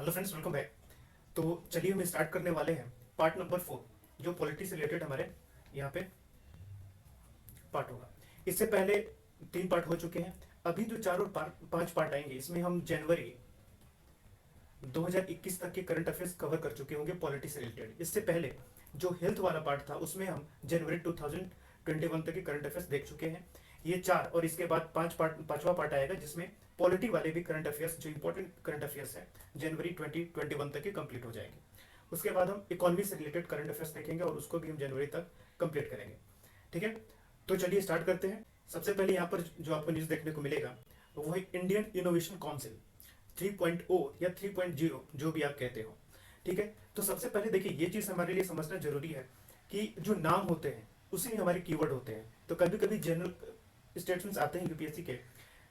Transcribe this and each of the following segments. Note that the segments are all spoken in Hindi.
Hello friends, welcome back. तो चलिए हम स्टार्ट करने वाले हैं पार्ट नंबर 4, जो पॉलिटी से रिलेटेड हमारे यहाँ पे पार्ट होगा। इससे पहले 3 पार्ट हो चुके हैं। अभी जो 4 और 5 पार्ट आएंगे, इसमें हम जनवरी 2021 तक के करंट अफेयर्स कवर कर चुके होंगे पॉलिटी से रिलेटेड। इससे पहले जो हेल्थ वाला पार्ट था, उसमें हम जनवरी 2021 तक के करंट अफेयर्स देख चुके हैं। ये 4 और इसके बाद 5वां पार्ट आएगा, जिसमें पॉलिटी वाले भी करंट अफेयर्स, जो इंपॉर्टेंट करंट अफेयर्स है, जनवरी 2021 तक के कंप्लीट हो जाएंगे। उसके बाद हम इकोनॉमी से रिलेटेड करंट अफेयर्स देखेंगे और उसको भी हम जनवरी तक कंप्लीट करेंगे। ठीक है, तो चलिए स्टार्ट करते हैं। सबसे पहले यहाँ पर जो आपको न्यूज़ देखने को मिलेगा वो है इंडियन इनोवेशन काउंसिल 3.0 या 3.0, जो भी आप कहते हो। ठीक है, तो सबसे पहले देखिए, ये चीज़ हमारे लिए समझना जरूरी है कि जो नाम होते हैं उसी में हमारे कीवर्ड होते हैं। तो कभी कभी जनरल स्टेटमेंट्स आते हैं यूपीएससी के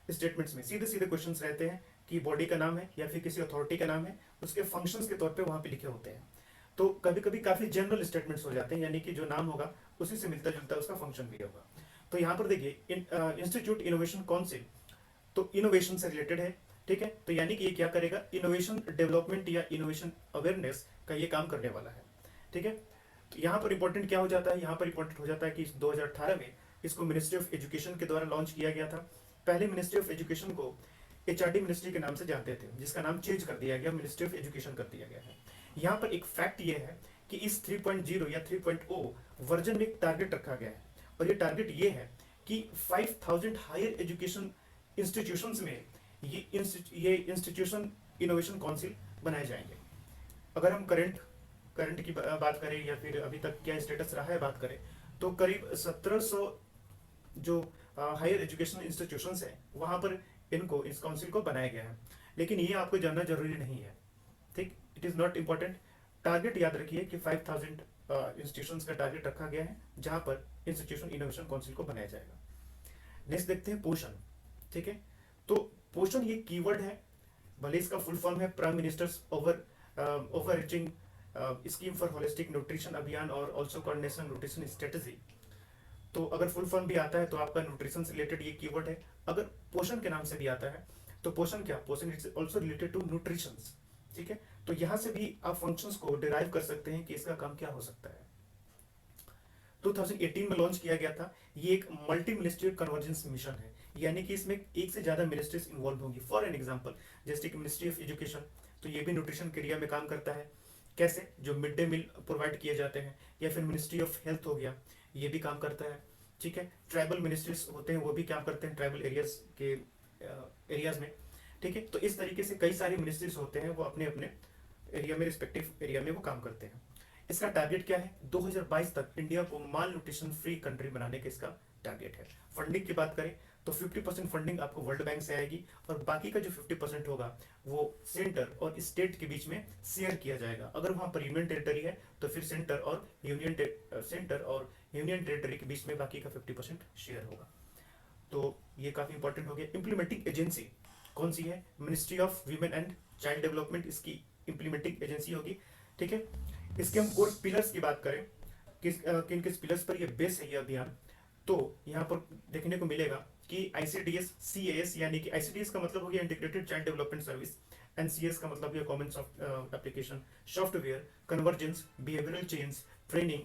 स्टेटमेंट्स में, सीधे सीधे क्वेश्चंस रहते हैं कि बॉडी का नाम है या फिर किसी अथॉरिटी का नाम है, उसके फंक्शंस के तौर पे वहाँ पे लिखे होते हैं। तो कभी कभी काफ़ी जनरल स्टेटमेंट्स हो जाते हैं, यानी कि जो नाम होगा उसी से मिलता जुलता उसका फंक्शन भी होगा। तो यहाँ पर देखिए, इंस्टीट्यूट इनोवेशन काउंसिल, तो इनोवेशन से रिलेटेड है। ठीक है, तो यानी कि ये क्या करेगा, इनोवेशन डेवलपमेंट या इनोवेशन अवेयरनेस का ये काम करने वाला है। ठीक है, तो यहाँ पर इंपॉर्टेंट क्या हो जाता है, यहाँ पर इंपॉर्टेंट हो जाता है कि 2018 में इसको मिनिस्ट्री ऑफ एजुकेशन के द्वारा लॉन्च किया गया था। पहले मिनिस्ट्री ऑफ एजुकेशन को एचआरडी मिनिस्ट्री के नाम से जानते थे, जिसका नाम चेंज कर दिया गया, मिनिस्ट्री ऑफ एजुकेशन कर दिया गया है। यहाँ पर एक फैक्ट ये है कि इस 3.0 या 3.0 वर्जन में एक टारगेट रखा गया है, और ये टारगेट ये है कि 5000 हायर एजुकेशन इंस्टीट्यूशंस में ये इंस्टीट्यूशन इनोवेशन काउंसिल बनाए जाएंगे। अगर हम करंट की बात करें या फिर अभी तक क्या स्टेटस रहा है बात करें, तो करीब 1700 जो हायर एजुकेशन इंस्टीट्यूशंस हैं वहाँ पर इस काउंसिल को बनाया गया है। लेकिन ये आपको जानना जरूरी नहीं है। ठीक, it is not important. Target याद रखिए कि 5000 इंस्टीट्यूशंस का टारगेट रखा गया है, जहाँ पर इंस्टीट्यूशन इनोवेशन काउंसिल को बनाया जाएगा। नेक्स्ट देखते हैं पोषण। ठीक है, तो पोषण ये कीवर्ड है, भले इसका फुल फॉर्म है prime minister's overreaching scheme for holistic nutrition Abhiyaan और ऑल्सो कोऑर्डिनेशन न्यूट्रिशन स्ट्रेटेजी। तो अगर फुल फॉर्म भी आता है तो आपका न्यूट्रिशन से रिलेटेड ये कीवर्ड है। अगर पोषण के नाम से भी आता है तो पोषण क्या, पोषण it's also related to nutrition. ठीक है, तो यहाँ से भी आप फंक्शंस को डिराइव कर सकते हैं कि इसका काम क्या हो सकता है। 2018 में लॉन्च किया गया था। ये एक मल्टी मिनिस्ट्रियल कन्वर्जेंस मिशन है, यानी कि इसमें एक से ज्यादा मिनिस्ट्रीज इन्वॉल्व होंगी। फॉर एन एग्जांपल, जैसे कि मिनिस्ट्री ऑफ एजुकेशन, तो ये भी न्यूट्रिशन के एरिया में काम करता है। कैसे, जो मिड डे मील प्रोवाइड किए जाते हैं, या फिर मिनिस्ट्री ऑफ हेल्थ हो गया, ये भी काम करता है। ठीक है, ट्राइबल मिनिस्ट्रीज होते हैं, वो भी काम करते हैं ट्राइबल एरियाज में। ठीक है, तो इस तरीके से कई सारे मिनिस्ट्रीज होते हैं, वो अपने अपने एरिया में, रिस्पेक्टिव एरिया में वो काम करते हैं। इसका टारगेट क्या है, 2022 तक इंडिया को माल न्यूट्रिशन फ्री कंट्री बनाने का इसका टारगेट है। फंडिंग की बात करें तो 50% फंडिंग आपको वर्ल्ड बैंक से आएगी, और बाकी का जो 50% होगा वो सेंटर और स्टेट के बीच में शेयर किया जाएगा। अगर वहां पर यूनियन टेरिटरी है तो फिर सेंटर और यूनियन टेरिटरी के बीच में बाकी का 50% शेयर होगा। तो ये काफी इंपॉर्टेंट हो गया। इंप्लीमेंटिंग एजेंसी कौन सी है, ministry of women and child development इसकी इंप्लीमेंटिंग एजेंसी होगी। ठीक है, इसके हम कोर पिलर्स की बात करें, किन किस पिलर्स पर ये बेस है ये अभियान, तो यहाँ पर देखने को मिलेगा कि आईसीडीएस सीएएस, यानी कि आईसीडीएस का मतलब हो गया integrated child development service, NCS का मतलब है common application software, convergence, behavioural change, training,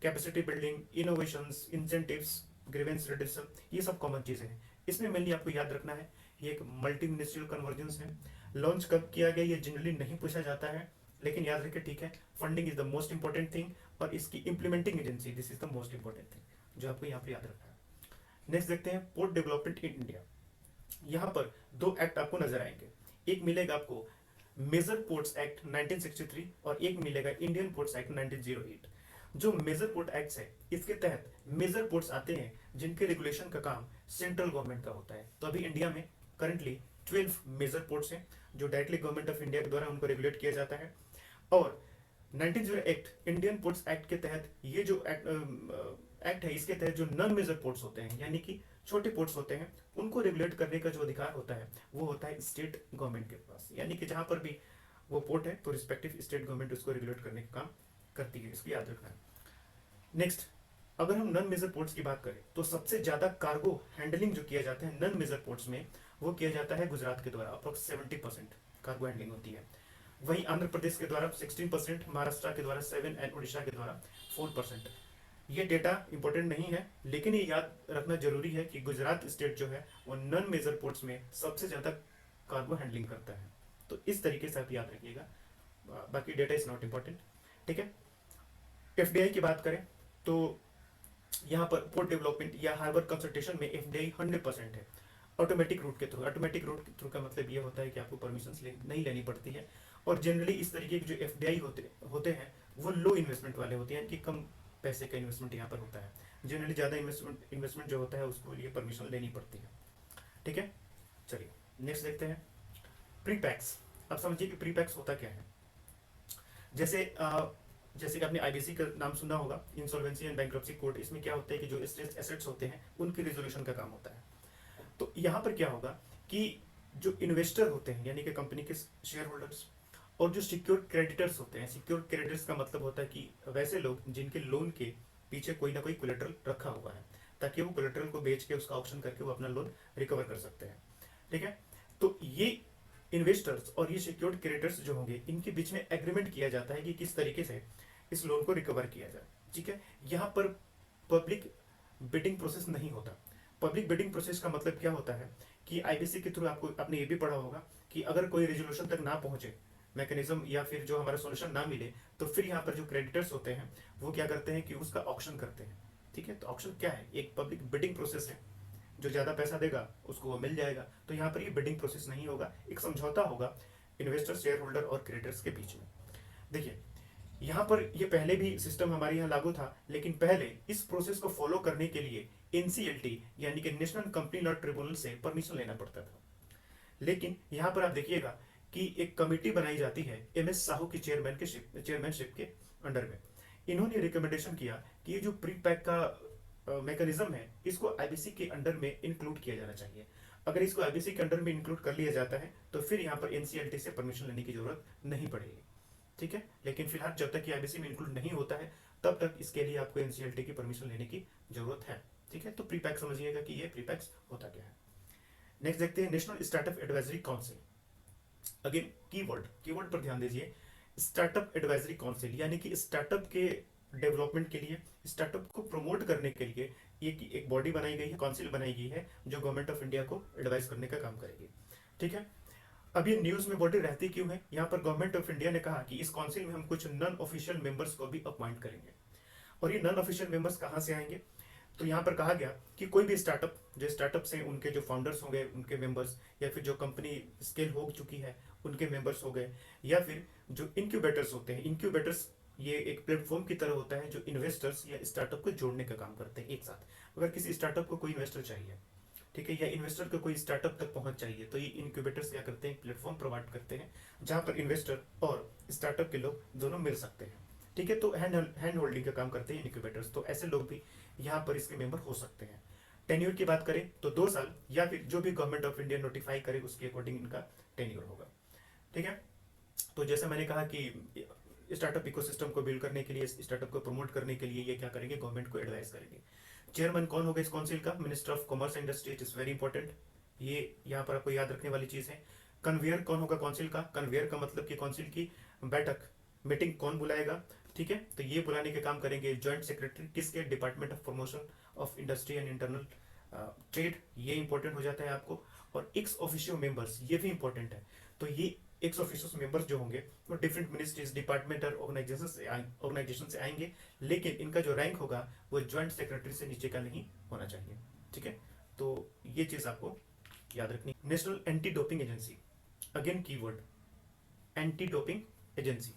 capacity building, innovations, incentives, grievance reduction, ये सब कॉमन चीजें हैं। इसमें मेनली आपको याद रखना है ये एक मल्टी मिनिस्ट्रियल कन्वर्जेंस है। लॉन्च कब किया गया ये जनरली नहीं पूछा जाता है, लेकिन याद रखिए, ठीक है, funding is the most important thing, और इसकी implementing agency, this is the most important thing जो आपको यहाँ पर याद रखना है। नेक्स्ट देखते हैं पोर्ट डेवलपमेंट इन इंडिया। यहाँ पर 2 एक्ट आपको नजर आएंगे। एक मिलेगा आपको मेजर पोर्ट्स एक्ट 1963 और एक मिलेगा इंडियन पोर्ट्स एक्ट 1908। जो मेजर पोर्ट एक्ट है, इसके तहत मेजर पोर्ट्स आते हैं जिनके रेगुलेशन का काम सेंट्रल गवर्नमेंट का होता है। तो अभी इंडिया में करंटली 12 मेजर पोर्ट्स हैं जो डायरेक्टली गवर्नमेंट ऑफ इंडिया के द्वारा उनको रेगुलेट किया जाता है। और 1908 एक्ट, इंडियन पोर्ट्स एक्ट के तहत ये जो एक्ट है, इसके तहत जो नॉन मेजर पोर्ट्स होते हैं, यानी कि छोटे पोर्ट्स होते हैं, उनको रेगुलेट करने का जो अधिकार होता है वो होता है स्टेट गवर्नमेंट के पास। यानी कि जहां पर भी वो पोर्ट है तो रिस्पेक्टिव स्टेट गवर्नमेंट उसको रेगुलेट करने का काम करती है, इसको याद रखना है। नेक्स्ट, अगर हम नॉन मेजर पोर्ट्स की बात करें तो सबसे ज्यादा कार्गो हैंडलिंग जो किया जाता है नॉन मेजर पोर्ट्स में, वो किया जाता है गुजरात के द्वारा। अप्रोक्स 70% कार्गो हैंडलिंग होती है। वहीं आंध्र प्रदेश के द्वारा 16%, महाराष्ट्र के द्वारा 7 एंड उड़ीसा के द्वारा 4%। ये डेटा इंपॉर्टेंट नहीं है, लेकिन ये याद रखना जरूरी है कि गुजरात स्टेट जो है वो नॉन मेजर पोर्ट्स में सबसे ज़्यादा कार्गो हैंडलिंग करता है। तो इस तरीके से आप याद रखिएगा, बाकी डेटा इज नॉट इम्पॉर्टेंट। ठीक है, एफडीआई की बात करें तो यहाँ पर पोर्ट डेवलपमेंट या हार्बर कंसल्टेशन में एफडीआई 100% है ऑटोमेटिक रूट के थ्रू। ऑटोमेटिक रूट के थ्रू का मतलब ये होता है कि आपको परमिशन नहीं लेनी पड़ती है, और जनरली इस तरीके के जो एफडीआई होते हैं वो लो इन्वेस्टमेंट वाले होते हैं, कि कम पैसे का इन्वेस्टमेंट यहाँ पर होता है। जनरली ज़्यादा इन्वेस्टमेंट जो होता है उसको लिए परमिशन लेनी पड़ती है। ठीक है, चलिए नेक्स्ट देखते हैं प्रीपैक्स। अब समझिए कि प्रीपैक्स होता क्या है। जैसे कि आपने आईबीसी का नाम सुना होगा, इंसॉल्वेंसी एंड बैंक्रप्सी कोर्ट। इसमें क्या होता है कि जो स्ट्रेस एसेट्स होते हैं उनकी रिजोल्यूशन का काम होता है। तो यहाँ पर क्या होगा कि जो इन्वेस्टर होते हैं यानी कि कंपनी के शेयर होल्डर्स, और जो सिक्योर क्रेडिटर्स होते हैं, सिक्योर क्रेडिटर्स का मतलब होता है कि वैसे लोग जिनके लोन के पीछे कोई ना कोई कोलेटरल रखा हुआ है, ताकि वो कोलेटरल को बेच के उसका ऑप्शन करके वो अपना लोन रिकवर कर सकते हैं। ठीक है, तो ये इन्वेस्टर्स और ये सिक्योर्ड क्रेडिटर्स जो होंगे, इनके बीच में एग्रीमेंट किया जाता है कि किस तरीके से इस लोन को रिकवर किया जाए। ठीक है, यहाँ पर पब्लिक बिडिंग प्रोसेस नहीं होता। पब्लिक बिडिंग प्रोसेस का मतलब क्या होता है कि आईबीसी के थ्रू आपने ये भी पढ़ा होगा कि अगर कोई रेजोल्यूशन तक ना पहुंचे मैकेनिज्म, या फिर जो हमारा सोल्यूशन ना मिले, तो फिर यहाँ पर जो क्रेडिटर्स होते हैं वो क्या करते हैं कि उसका ऑक्शन करते हैं। ठीक है, तो ऑक्शन क्या है, एक पब्लिक बिडिंग प्रोसेस है। जो ज़्यादा पैसा देगा उसको वो मिल जाएगा। तो यहाँ पर ये बिडिंग प्रोसेस नहीं होगा, एक समझौता होगा इन्वेस्टर, शेयर होल्डर और क्रेडिटर्स के बीच में। देखिए, यहाँ पर ये पहले भी सिस्टम हमारे यहाँ लागू था, लेकिन पहले इस प्रोसेस को फॉलो करने के लिए एनसीएलटी यानी कि नेशनल कंपनी लॉ ट्रिब्यूनल से परमिशन लेना पड़ता था। लेकिन यहाँ पर आप देखिएगा कि एक कमेटी बनाई जाती है एमएस साहू की चेयरमैनशिप के अंडर में। इन्होंने रिकमेंडेशन किया कि ये जो प्री पैक का मैकेनिज्म है, इसको आईबीसी के अंडर में इंक्लूड किया जाना चाहिए। अगर इसको आईबीसी के अंडर में इंक्लूड कर लिया जाता है तो फिर यहाँ पर एनसीएलटी से परमिशन लेने की जरूरत नहीं पड़ेगी। ठीक है, लेकिन फिलहाल जब तक ये आईबीसी में इंक्लूड नहीं होता है तब तक इसके लिए आपको एनसीएलटी की परमिशन लेने की जरूरत है। ठीक है, तो प्रीपैक समझिएगा कि ये प्रीपैक्स होता क्या है। नेक्स्ट देखते हैं national startup advisory council. Again keyword पर ध्यान दीजिए, स्टार्टअप एडवाइजरी काउंसिल यानी कि स्टार्टअप के डेवलपमेंट के लिए, स्टार्टअप को प्रमोट करने के लिए एक बॉडी बनाई गई है, काउंसिल बनाई गई है, जो गवर्नमेंट ऑफ इंडिया को एडवाइस करने का काम करेगी। ठीक है, अब ये न्यूज में बॉडी रहती क्यों है, यहाँ पर गवर्नमेंट ऑफ इंडिया ने कहा कि इस काउंसिल में हम कुछ नॉन ऑफिशियल मेंबर्स को भी अपॉइंट करेंगे। और ये नॉन ऑफिशियल मेंबर्स कहाँ से आएंगे, तो यहाँ पर कहा गया कि कोई भी स्टार्टअप, जो स्टार्टअप से उनके जो फाउंडर्स होंगे उनके मेंबर्स, या फिर जो कंपनी स्केल हो चुकी है उनके मेंबर्स हो गए, या फिर जो इंक्यूबेटर्स होते हैं। इंक्यूबेटर्स ये एक प्लेटफॉर्म की तरह होता है जो इन्वेस्टर्स या स्टार्टअप को जोड़ने का काम करते हैं एक साथ। अगर किसी स्टार्टअप को कोई इन्वेस्टर चाहिए, ठीक है, या इन्वेस्टर को कोई स्टार्टअप तक पहुंच चाहिए, तो ये इनक्यूबेटर्स क्या करते हैं, प्लेटफॉर्म प्रोवाइड करते हैं जहां पर इन्वेस्टर और स्टार्टअप के लोग दोनों मिल सकते हैं। ठीक है, तो हैंड होल्डिंग का काम करते हैं इनक्यूबेटर्स। तो ऐसे लोग भी यहाँ पर इसके मेंबर हो सकते हैं। टेन्योर की बात करें तो 2 साल, या फिर जो भी गवर्नमेंट ऑफ इंडिया नोटिफाई करे उसके अकॉर्डिंग इनका टेन्योर होगा। ठीक है, तो जैसे मैंने कहा कि स्टार्टअप इकोसिस्टम को बिल्ड करने के लिए, स्टार्टअप को प्रमोट करने के लिए ये क्या करेंगे, गवर्नमेंट को एडवाइस करेंगे। चेयरमैन कौन होगा इस काउंसिल का, minister of commerce and industry, it is very important. ये यहाँ पर आपको याद रखने वाली चीज है। कन्वेयर कौन होगा काउंसिल का, कन्वेयर का मतलब कि काउंसिल की बैठक, मीटिंग कौन बुलाएगा। ठीक है, तो ये बुलाने के काम करेंगे ज्वाइंट सेक्रेटरी, किसके, department of promotion of industry and internal trade, ये इंपॉर्टेंट हो जाता है आपको। और एक्स ऑफिशियो मेंबर्स, ये भी इंपॉर्टेंट है। तो ये एक्स ऑफिशियो मेंबर्स जो होंगे वो डिफरेंट मिनिस्ट्रीज, डिपार्टमेंट और ऑर्गेनाइजेशन से आएंगे, लेकिन इनका जो रैंक होगा वो ज्वाइंट सेक्रेटरी से नीचे का नहीं होना चाहिए। ठीक है, तो ये चीज आपको याद रखनी। National anti doping agency, again keyword, anti doping agency.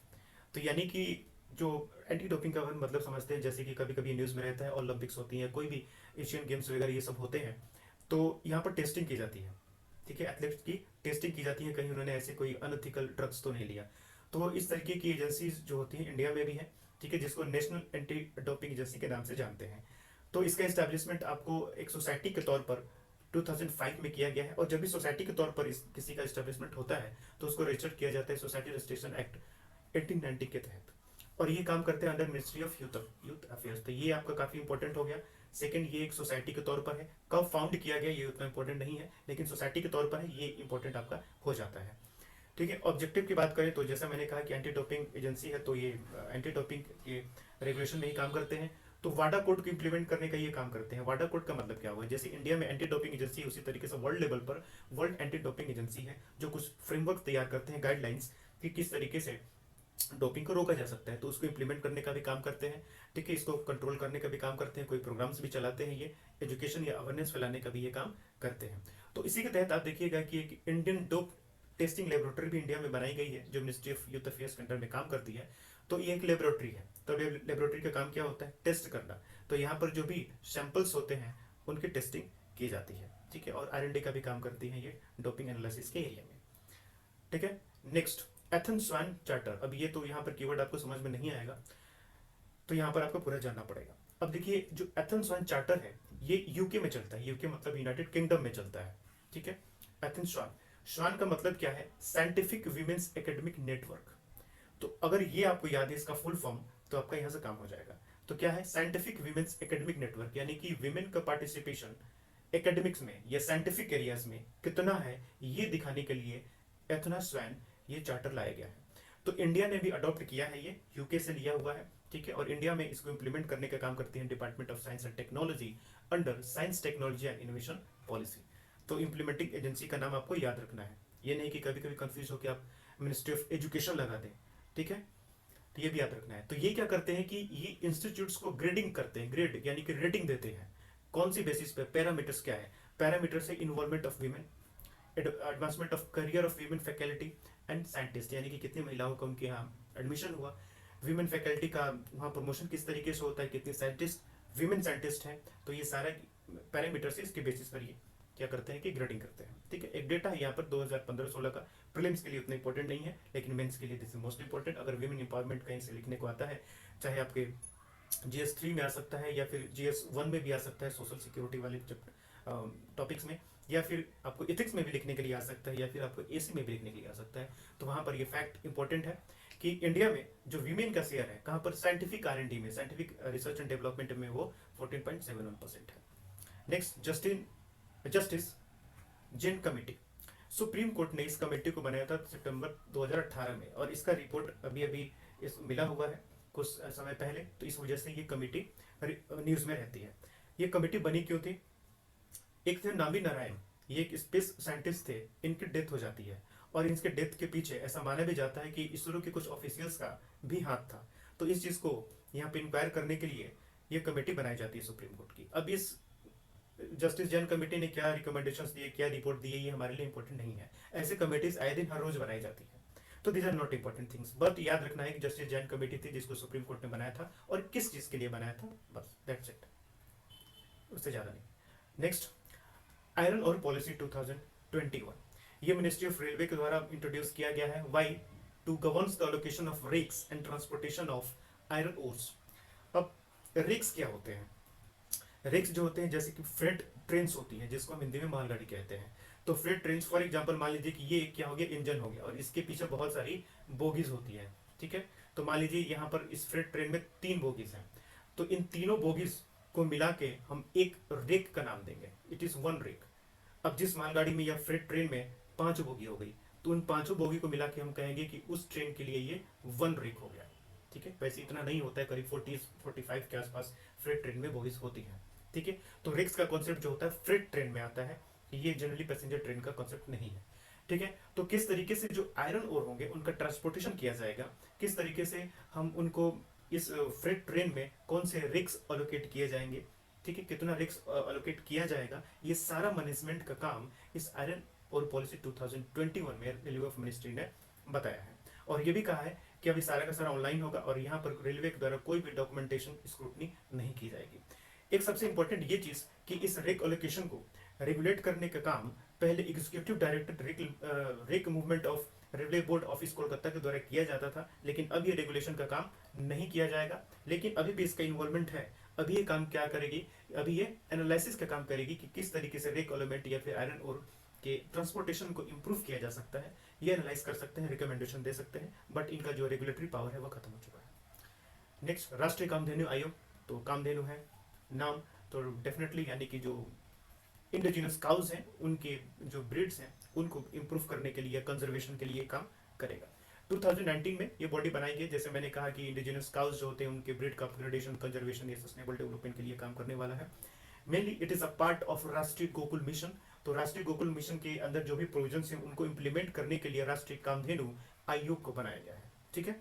तो यानी कि जो एंटी डोपिंग का मतलब समझते हैं, जैसे कि कभी कभी न्यूज में रहता है ओलंपिक्स होती है, कोई भी एशियन गेम्स वगैरह ये सब होते हैं, तो यहाँ पर टेस्टिंग की जाती है। ठीक है, एथलीट्स की टेस्टिंग की जाती है, कहीं उन्होंने ऐसे कोई अनएथिकल ड्रग्स तो नहीं लिया। तो इस तरीके की एजेंसीज जो होती हैं इंडिया में भी है। ठीक है, जिसको नेशनल एंटी डोपिंग एजेंसी के नाम से जानते हैं। तो इसका एस्टैब्लिशमेंट आपको एक सोसाइटी के तौर पर 2005 में किया गया है। और जब भी सोसाइटी के तौर पर किसी का एस्टैब्लिशमेंट होता है तो उसको रजिस्टर्ड किया जाता है सोसाइटी रजिस्ट्रेशन एक्ट 1890 के तहत। और ये काम करते हैं under ministry of youth affairs. तो ये आपका काफी इंपॉर्टेंट हो गया। सेकंड, ये एक सोसाइटी के तौर पर है। कब फाउंड किया गया ये उतना इंपॉर्टेंट नहीं है, लेकिन सोसाइटी के तौर पर है, ये इंपॉर्टेंट आपका हो जाता है। ठीक है। ऑब्जेक्टिव की बात करें तो जैसा मैंने कहा कि एंटी डोपिंग एजेंसी है, तो ये एंटी डोपिंग के रेगुलेशन में ही काम करते हैं। तो वाडा कोड को इम्प्लीमेंट करने का ये काम करते हैं। वाडा कोड का मतलब क्या हुआ, जैसे इंडिया में एंटी डोपिंग एजेंसी, उसी तरीके से वर्ल्ड लेवल पर वर्ल्ड एंटी डोपिंग एजेंसी है, जो कुछ फ्रेमवर्क तैयार करते हैं, गाइडलाइंस, कि किस तरीके से डोपिंग को रोका जा सकता है, तो उसको इम्प्लीमेंट करने का भी काम करते हैं। ठीक है, इसको कंट्रोल करने का भी काम करते हैं, कोई प्रोग्राम्स भी चलाते हैं, ये एजुकेशन या अवेयरनेस फैलाने का भी ये काम करते हैं। तो इसी के तहत आप देखिएगा कि एक इंडियन डोप टेस्टिंग लेबोरेटरी भी इंडिया में बनाई गई है, जो मिनिस्ट्री ऑफ यूथ अफेयर्स के अंडर में काम करती है। तो ये एक लेबोरेटरी है। तो लेबोरेटरी का काम क्या होता है, टेस्ट करना। तो यहाँ पर जो भी सैंपल्स होते हैं उनकी टेस्टिंग की जाती है। ठीक है, और R&D का भी काम करती है ये डोपिंग एनालिसिस के एरिया में। ठीक है। नेक्स्ट, एथेंस स्वान चार्टर। अब ये तो यहाँ पर कीवर्ड आपको समझ में नहीं आएगा, तो यहाँ पर आपको पूरा जानना पड़ेगा। अब देखिए, जो एथेंस स्वान चार्टर है ये यूके में चलता है। यूके मतलब यूनाइटेड किंगडम में चलता है। ठीक है। एथेंस स्वान, स्वान का मतलब क्या है, साइंटिफिक वीमेंस एकेडमिक नेटवर्क। तो अगर ये आपको याद है इसका फुल फॉर्म, तो आपका यहाँ से काम हो जाएगा। तो क्या है, साइंटिफिक वीमेंस एकेडमिक नेटवर्क, यानी कि विमेन का पार्टिसिपेशन एकेडमिक्स में या साइंटिफिक एरियाज में कितना है, ये दिखाने के लिए एथेना स्वैन ये चार्टर लाया गया है। तो इंडिया ने भी अडॉप्ट किया है, ये यूके से लिया हुआ है। ठीक है, और इंडिया में इसको इम्प्लीमेंट करने का काम करती है department of science and technology under science technology and innovation policy. तो इम्प्लीमेंटिंग एजेंसी का नाम आपको याद रखना है, ये नहीं कि कभी कभी कंफ्यूज होकर आप मिनिस्ट्री ऑफ एजुकेशन लगा दें। ठीक है, तो ये भी याद रखना है। तो ये क्या करते हैं कि ये इंस्टीट्यूट्स को ग्रेडिंग करते हैं, ग्रेड यानी कि रेटिंग देते हैं। कौन सी बेसिस पे, पैरामीटर्स क्या है, पैरामीटर से involvement of women, advancement of career of women faculty and scientist, यानी कि कितनी महिलाओं का उनके यहाँ एडमिशन हुआ, वीमेन फैकल्टी का वहाँ प्रमोशन किस तरीके से होता है, कितने साइंटिस्ट वीमेन साइंटिस्ट हैं। तो ये सारा पैरामीटर्स इसके बेसिस पर ये क्या करते हैं कि ग्रेडिंग करते हैं। ठीक है, एक डेटा है यहाँ पर 2015-16 का, प्रीलिम्स के लिए उतना इंपॉर्टेंट नहीं है, लेकिन मेंस के लिए दिस इज मोस्ट इंपॉर्टेंट। अगर विमेन इंपावरमेंट कहीं से लिखने को आता है, चाहे आपके GS3 में आ सकता है या फिर GS1 में भी आ सकता है, सोशल सिक्योरिटी वाले टॉपिक्स में, या फिर आपको इथिक्स में भी लिखने के लिए आ सकता है, या फिर आपको AC में भी लिखने के लिए आ सकता है। तो वहाँ पर ये फैक्ट इंपॉर्टेंट है कि इंडिया में जो वीमेन का शेयर है, कहाँ पर, साइंटिफिक R&D में, साइंटिफिक रिसर्च एंड डेवलपमेंट में, वो 14.71% है। Next, justice Jain committee. Supreme court ने इस कमेटी को बनाया था सितंबर 2018 में, और इसका रिपोर्ट अभी अभी इस मिला हुआ है कुछ समय पहले। तो इस वजह से ये कमेटी न्यूज़ में रहती है। ये कमेटी बनी क्यों थी, एक थे नामी नारायण, ये एक स्पेस साइंटिस्ट थे, इनकी डेथ हो जाती है, और इनके डेथ के पीछे ऐसा माना भी जाता है कि इसरो के कुछ ऑफिशियल्स का भी हाथ था। तो इस चीज़ को यहाँ पे इंक्वायर करने के लिए ये कमेटी बनाई जाती है सुप्रीम कोर्ट की। अब इस जस्टिस जैन कमेटी ने क्या रिकमेंडेशंस दिए, क्या रिपोर्ट दिए, ये हमारे लिए इंपॉर्टेंट नहीं है। ऐसे कमेटीज आए दिन हर रोज बनाई जाती है, तो these are not important things. But याद रखना है कि जस्टिस जैन कमेटी थी जिसको सुप्रीम कोर्ट ने बनाया था, और किस चीज के लिए बनाया था, बस दैट्स इट, उससे ज्यादा नहीं। नेक्स्ट, आयरन और पॉलिसी 2021। ये मिनिस्ट्री ऑफ रेलवे के द्वारा इंट्रोड्यूस किया गया है। Why, to govern the allocation of rakes and transportation of iron ores. अब रेक्स क्या होते हैं, रेक्स जो होते हैं जैसे कि फ्रेट ट्रेन्स होती हैं, जिसको हम हिंदी में मालगाड़ी कहते हैं। तो फ्रेट ट्रेन्स, फॉर एग्जांपल मान लीजिए कि ये क्या हो गया, इंजन हो गया, और इसके पीछे बहुत सारी बोगीज होती हैं। ठीक है, तो मान लीजिए यहाँ पर इस फ्रेट ट्रेन में 3 बोगीज हैं, तो इन तीनों बोगीज को मिला के हम एक रेक का नाम देंगे, इट इज 1 रेक। अब जिस मालगाड़ी में या फ्रेट ट्रेन में 5 बोगी हो गई, तो उन 5 बोगी को मिला के हम कहेंगे कि उस ट्रेन के लिए ये 1 रेक हो गया। ठीक है, वैसे इतना नहीं होता है, करीब 40-45 के आसपास फ्रेट ट्रेन में बोगीज होती हैं। ठीक है, तो रेक्स का कॉन्सेप्ट जो होता है फ्रेट ट्रेन में आता है, ये जनरली पैसेंजर ट्रेन का कॉन्सेप्ट नहीं है। ठीक है, तो किस तरीके से जो आयरन ओर होंगे उनका ट्रांसपोर्टेशन किया जाएगा, किस तरीके से हम उनको इस फ्रेट ट्रेन में कौन से रिक्स अलोकेट किए जाएंगे, ठीक है, कितना रिक्स अलोकेट किया जाएगा, ये सारा मैनेजमेंट का काम इस आयरन और पॉलिसी 2021 में रेलवे ऑफ मिनिस्ट्री ने बताया है। और ये भी कहा है कि अभी सारा का सारा ऑनलाइन होगा, और यहाँ पर रेलवे के द्वारा कोई भी डॉक्यूमेंटेशन स्क्रूटनी नहीं की जाएगी। एक सबसे इंपॉर्टेंट ये चीज कि इस रेक एलोकेशन को रेगुलेट करने का काम पहले executive director rake movement of railway board office Kolkata के द्वारा किया जाता था, लेकिन अब ये रेगुलेशन का काम नहीं किया जाएगा। लेकिन अभी भी इसका इन्वॉल्वमेंट है। अभी ये काम क्या करेगी, अभी ये एनालिसिस का काम करेगी कि किस तरीके से रेक एलिमेंट या फिर आयरन ओर के ट्रांसपोर्टेशन को इम्प्रूव किया जा सकता है, ये एनालाइज कर सकते हैं, रिकमेंडेशन दे सकते हैं, बट इनका जो रेगुलेटरी पावर है वो खत्म हो चुका है। नेक्स्ट, राष्ट्रीय कामधेनु आयोग। तो कामधेनु है नाम, तो डेफिनेटली यानी कि जो इंडिजिनस काउज हैं उनके जो ब्रीड्स हैं उनको इम्प्रूव करने के लिए, कंजर्वेशन के लिए काम करेगा। 2019 में ये बॉडी बनाई गई, जैसे मैंने कहा कि इंडिजिनस काउस जो होते हैं उनके ब्रीड का अपग्रेडेशन, कंजर्वेशन या सस्टेनेबल डेवलपमेंट के लिए काम करने वाला है। Mainly it is a part of राष्ट्रीय गोकुल मिशन। तो राष्ट्रीय गोकुल मिशन के अंदर जो भी प्रोविजन है उनको इम्प्लीमेंट करने के लिए राष्ट्रीय कामधेनु आयोग को बनाया गया है। ठीक है,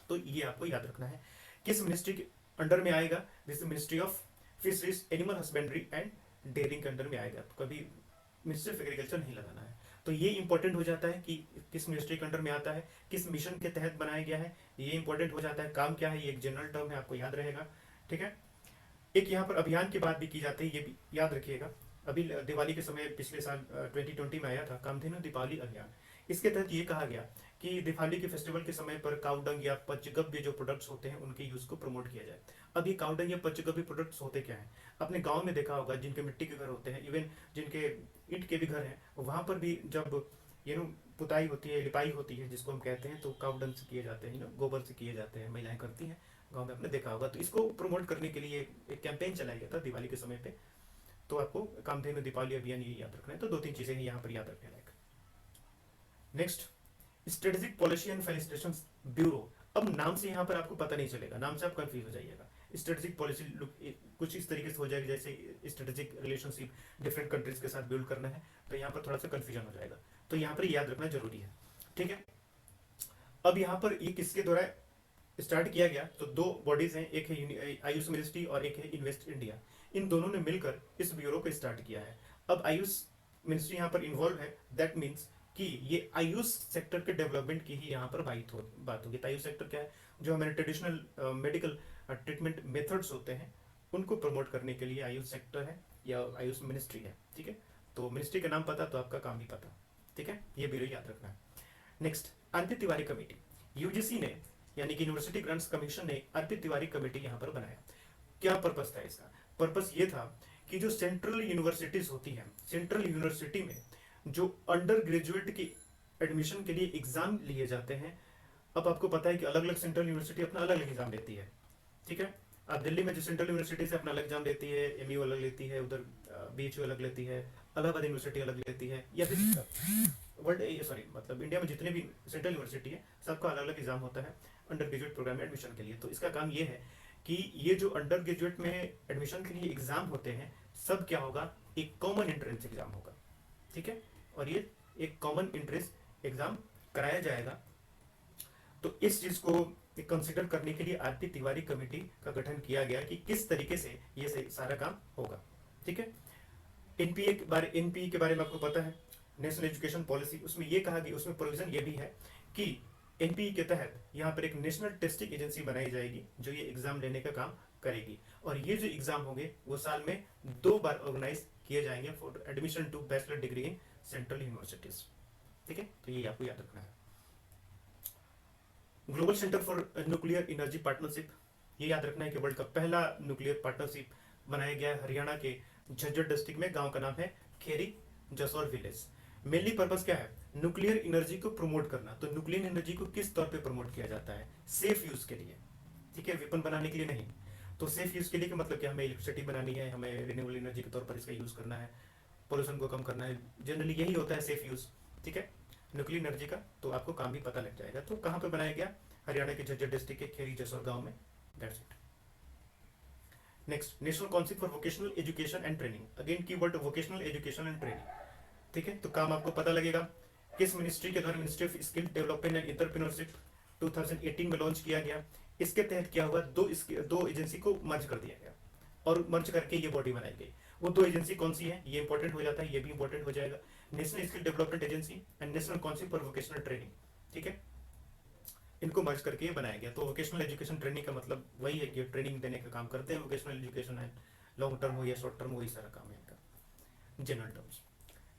तो ये आपको याद रखना है। किस मिनिस्ट्री के अंडर में आएगा? This ministry of fisheries, animal husbandry and dairying के अंडर में आएगा। तो कभी मिनिस्ट्री ऑफ एग्रीकल्चर नहीं लगाना है। तो ये इंपॉर्टेंट हो जाता है कि किस मिनिस्ट्री के अंडर में आता है, किस मिशन के तहत बनाया गया है, ये इंपॉर्टेंट हो जाता है। काम क्या है, ये एक जनरल टर्म है, आपको याद रहेगा। ठीक है, एक यहाँ पर अभियान की बात भी की जाती है, ये भी याद रखिएगा। अभी दिवाली के समय पिछले साल 2020 में आया था कामधेनु दीपावली अभियान। इसके तहत ये कहा गया कि दिवाली के फेस्टिवल के समय पर काउडंग या पंचगव्य जो प्रोडक्ट्स होते हैं उनके यूज को प्रमोट किया जाए। अब ये काउडंग या पंचगव्य प्रोडक्ट्स होते क्या हैं? अपने गांव में देखा होगा, जिनके मिट्टी के घर होते हैं, इवन जिनके ईंट के भी घर हैं, वहां पर भी जब पुताई होती है, लिपाई होती है जिसको हम कहते हैं, तो काउडंग से किए जाते हैं, गोबर से किए जाते हैं, महिलाएं करती हैं गांव में, आपने देखा होगा। तो इसको प्रमोट करने के लिए एक कैंपेन चलाया गया था दिवाली के समय पे। तो आपको कामधेनु दीपावली अभियान ये याद रखना है। तो 2-3 चीजें यहाँ पर याद रखने लायक। Next, strategic policy and facilitation bureau. अब नाम से यहाँ पर आपको पता नहीं चलेगा, नाम से आप कंफ्यूज हो जाइएगा। स्ट्रेटेजिक पॉलिसी कुछ इस तरीके से हो जाएगी जैसे स्ट्रेटेजिक रिलेशनशिप डिफरेंट कंट्रीज के साथ बिल्ड करना है, तो यहाँ पर थोड़ा सा कंफ्यूजन हो जाएगा। तो यहाँ पर याद रखना जरूरी है। ठीक है, अब यहाँ पर ये किसके द्वारा स्टार्ट किया गया? तो 2 बॉडीज हैं, एक है आयुष मिनिस्ट्री और एक है इन्वेस्ट इंडिया। इन दोनों ने मिलकर इस ब्यूरो को स्टार्ट किया है। अब आयुष मिनिस्ट्री यहाँ पर इन्वॉल्व है, दैट मीन्स कि ये आयुष सेक्टर के डेवलपमेंट की ही यहाँ पर बात होगी। तो आयुष सेक्टर क्या है? जो हमारे ट्रेडिशनल मेडिकल ट्रीटमेंट मेथड्स होते हैं उनको प्रमोट करने के लिए आयुष सेक्टर है या आयुष मिनिस्ट्री है। ठीक है, तो मिनिस्ट्री का नाम पता तो आपका काम भी पता। ठीक है, ये ब्यूरो याद रखना है। नेक्स्ट, अर्पित तिवारी कमेटी। यूजीसी ने यानी कि यूनिवर्सिटी ग्रांट्स कमीशन ने अर्पित तिवारी कमेटी यहाँ पर बनाया। क्या पर्पस था इसका? पर्पस ये था कि जो सेंट्रल यूनिवर्सिटीज होती हैं, सेंट्रल यूनिवर्सिटी में जो अंडर ग्रेजुएट की एडमिशन के लिए एग्जाम लिए जाते हैं। अब आपको पता है कि अलग अलग सेंट्रल यूनिवर्सिटी अपना अलग अलग एग्जाम लेती है। ठीक है, अब दिल्ली में जो सेंट्रल यूनिवर्सिटी से अपना अलग एग्जाम लेती है, एमयू अलग लेती है, उधर बीएचयू अलग लेती है, इलाहाबाद यूनिवर्सिटी अलग लेती है, या फिर मतलब इंडिया में जितने भी सेंट्रल यूनिवर्सिटी है सबका अलग अलग एग्जाम होता है अंडर ग्रेजुएट प्रोग्राम में एडमिशन के लिए। तो इसका काम ये है कि ये जो अंडर ग्रेजुएट में एडमिशन के लिए एग्जाम होते हैं सब क्या होगा, एक कॉमन एंट्रेंस एग्जाम होगा। ठीक है, और ये एक कॉमन एंट्रेंस एग्जाम कराया जाएगा। तो इस चीज को कंसिडर करने के लिए आरपी तिवारी कमेटी का गठन किया गया कि किस तरीके से ये सारा काम होगा। ठीक है, एनपीए के बारे में आपको पता है, नेशनल एजुकेशन पॉलिसी, उसमें ये कहा गया, उसमें प्रोविजन ये भी है कि एनपीई के तहत यहाँ पर एक नेशनल टेस्टिंग एजेंसी बनाई जाएगी जो ये एग्जाम लेने का काम करेगी। और ये जो एग्जाम होंगे वो साल में 2 बार ऑर्गेनाइज किए जाएंगे for admission to bachelor degree in central universities. ठीक है, तो ये आपको याद रखना है। Global centre for nuclear energy partnership, ये याद रखना है कि वर्ल्ड का पहला न्यूक्लियर पार्टनरशिप बनाया गया है हरियाणा के झज्जर डिस्ट्रिक्ट में। गांव का नाम है खेरी जसौर विलेज। मेनली पर्पस क्या है? न्यूक्लियर एनर्जी को प्रमोट करना। तो न्यूक्लियर एनर्जी को किस तौर पे प्रमोट किया जाता है? सेफ यूज के लिए। ठीक है, वेपन बनाने के लिए नहीं। तो सेफ यूज के लिए मतलब क्या, हमें इलेक्ट्रिसिटी बनानी है, हमें रिन्यूएबल एनर्जी के तौर पर इसका यूज करना है, पोल्यूशन को कम करना है, जनरली यही होता है सेफ यूज। ठीक है, न्यूक्लियर एनर्जी का तो आपको काम भी पता लग जाएगा। तो कहाँ पे बनाया गया? हरियाणा के झज्जर डिस्ट्रिक्ट के खेरी जसौर गांव में। That's it. Next, national council for vocational education and training. Again keyword vocational education and training. ठीक है, तो काम आपको पता लगेगा किस मिनिस्ट्री के द्वारा ministry of skill development and entrepreneurship 2018 में लॉन्च किया गया। इसके तहत क्या हुआ, दो एजेंसी को मर्ज कर दिया गया और मर्ज करके ये बॉडी बनाई गई। वो 2 एजेंसी कौन सी है, ये इंपॉर्टेंट हो जाता है, ये भी इंपॉर्टेंट हो जाएगा। National skill development agency and national council for vocational training. ठीक है, इनको मर्ज करके ये बनाया गया। तो वोकेशनल एजुकेशन ट्रेनिंग का मतलब वही है कि ट्रेनिंग देने का काम करते हैं। वोकेशनल एजुकेशन है, लॉन्ग टर्म हो या शॉर्ट टर्म, वही सारा काम है इनका general terms.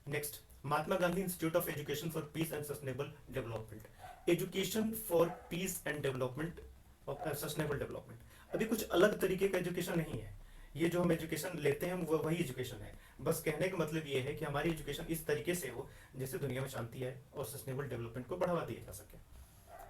Next, Mahatma Gandhi institute of education for piece and sustainable development. Education for piece and development of sustainable development. अभी कुछ अलग तरीके का एजुकेशन नहीं है, ये जो हम एजुकेशन लेते हैं वो वही एजुकेशन है। बस कहने का मतलब ये है कि हमारी एजुकेशन इस तरीके से हो जिससे दुनिया में शांति है और सस्टेनेबल डेवलपमेंट को बढ़ावा दिया जा सके।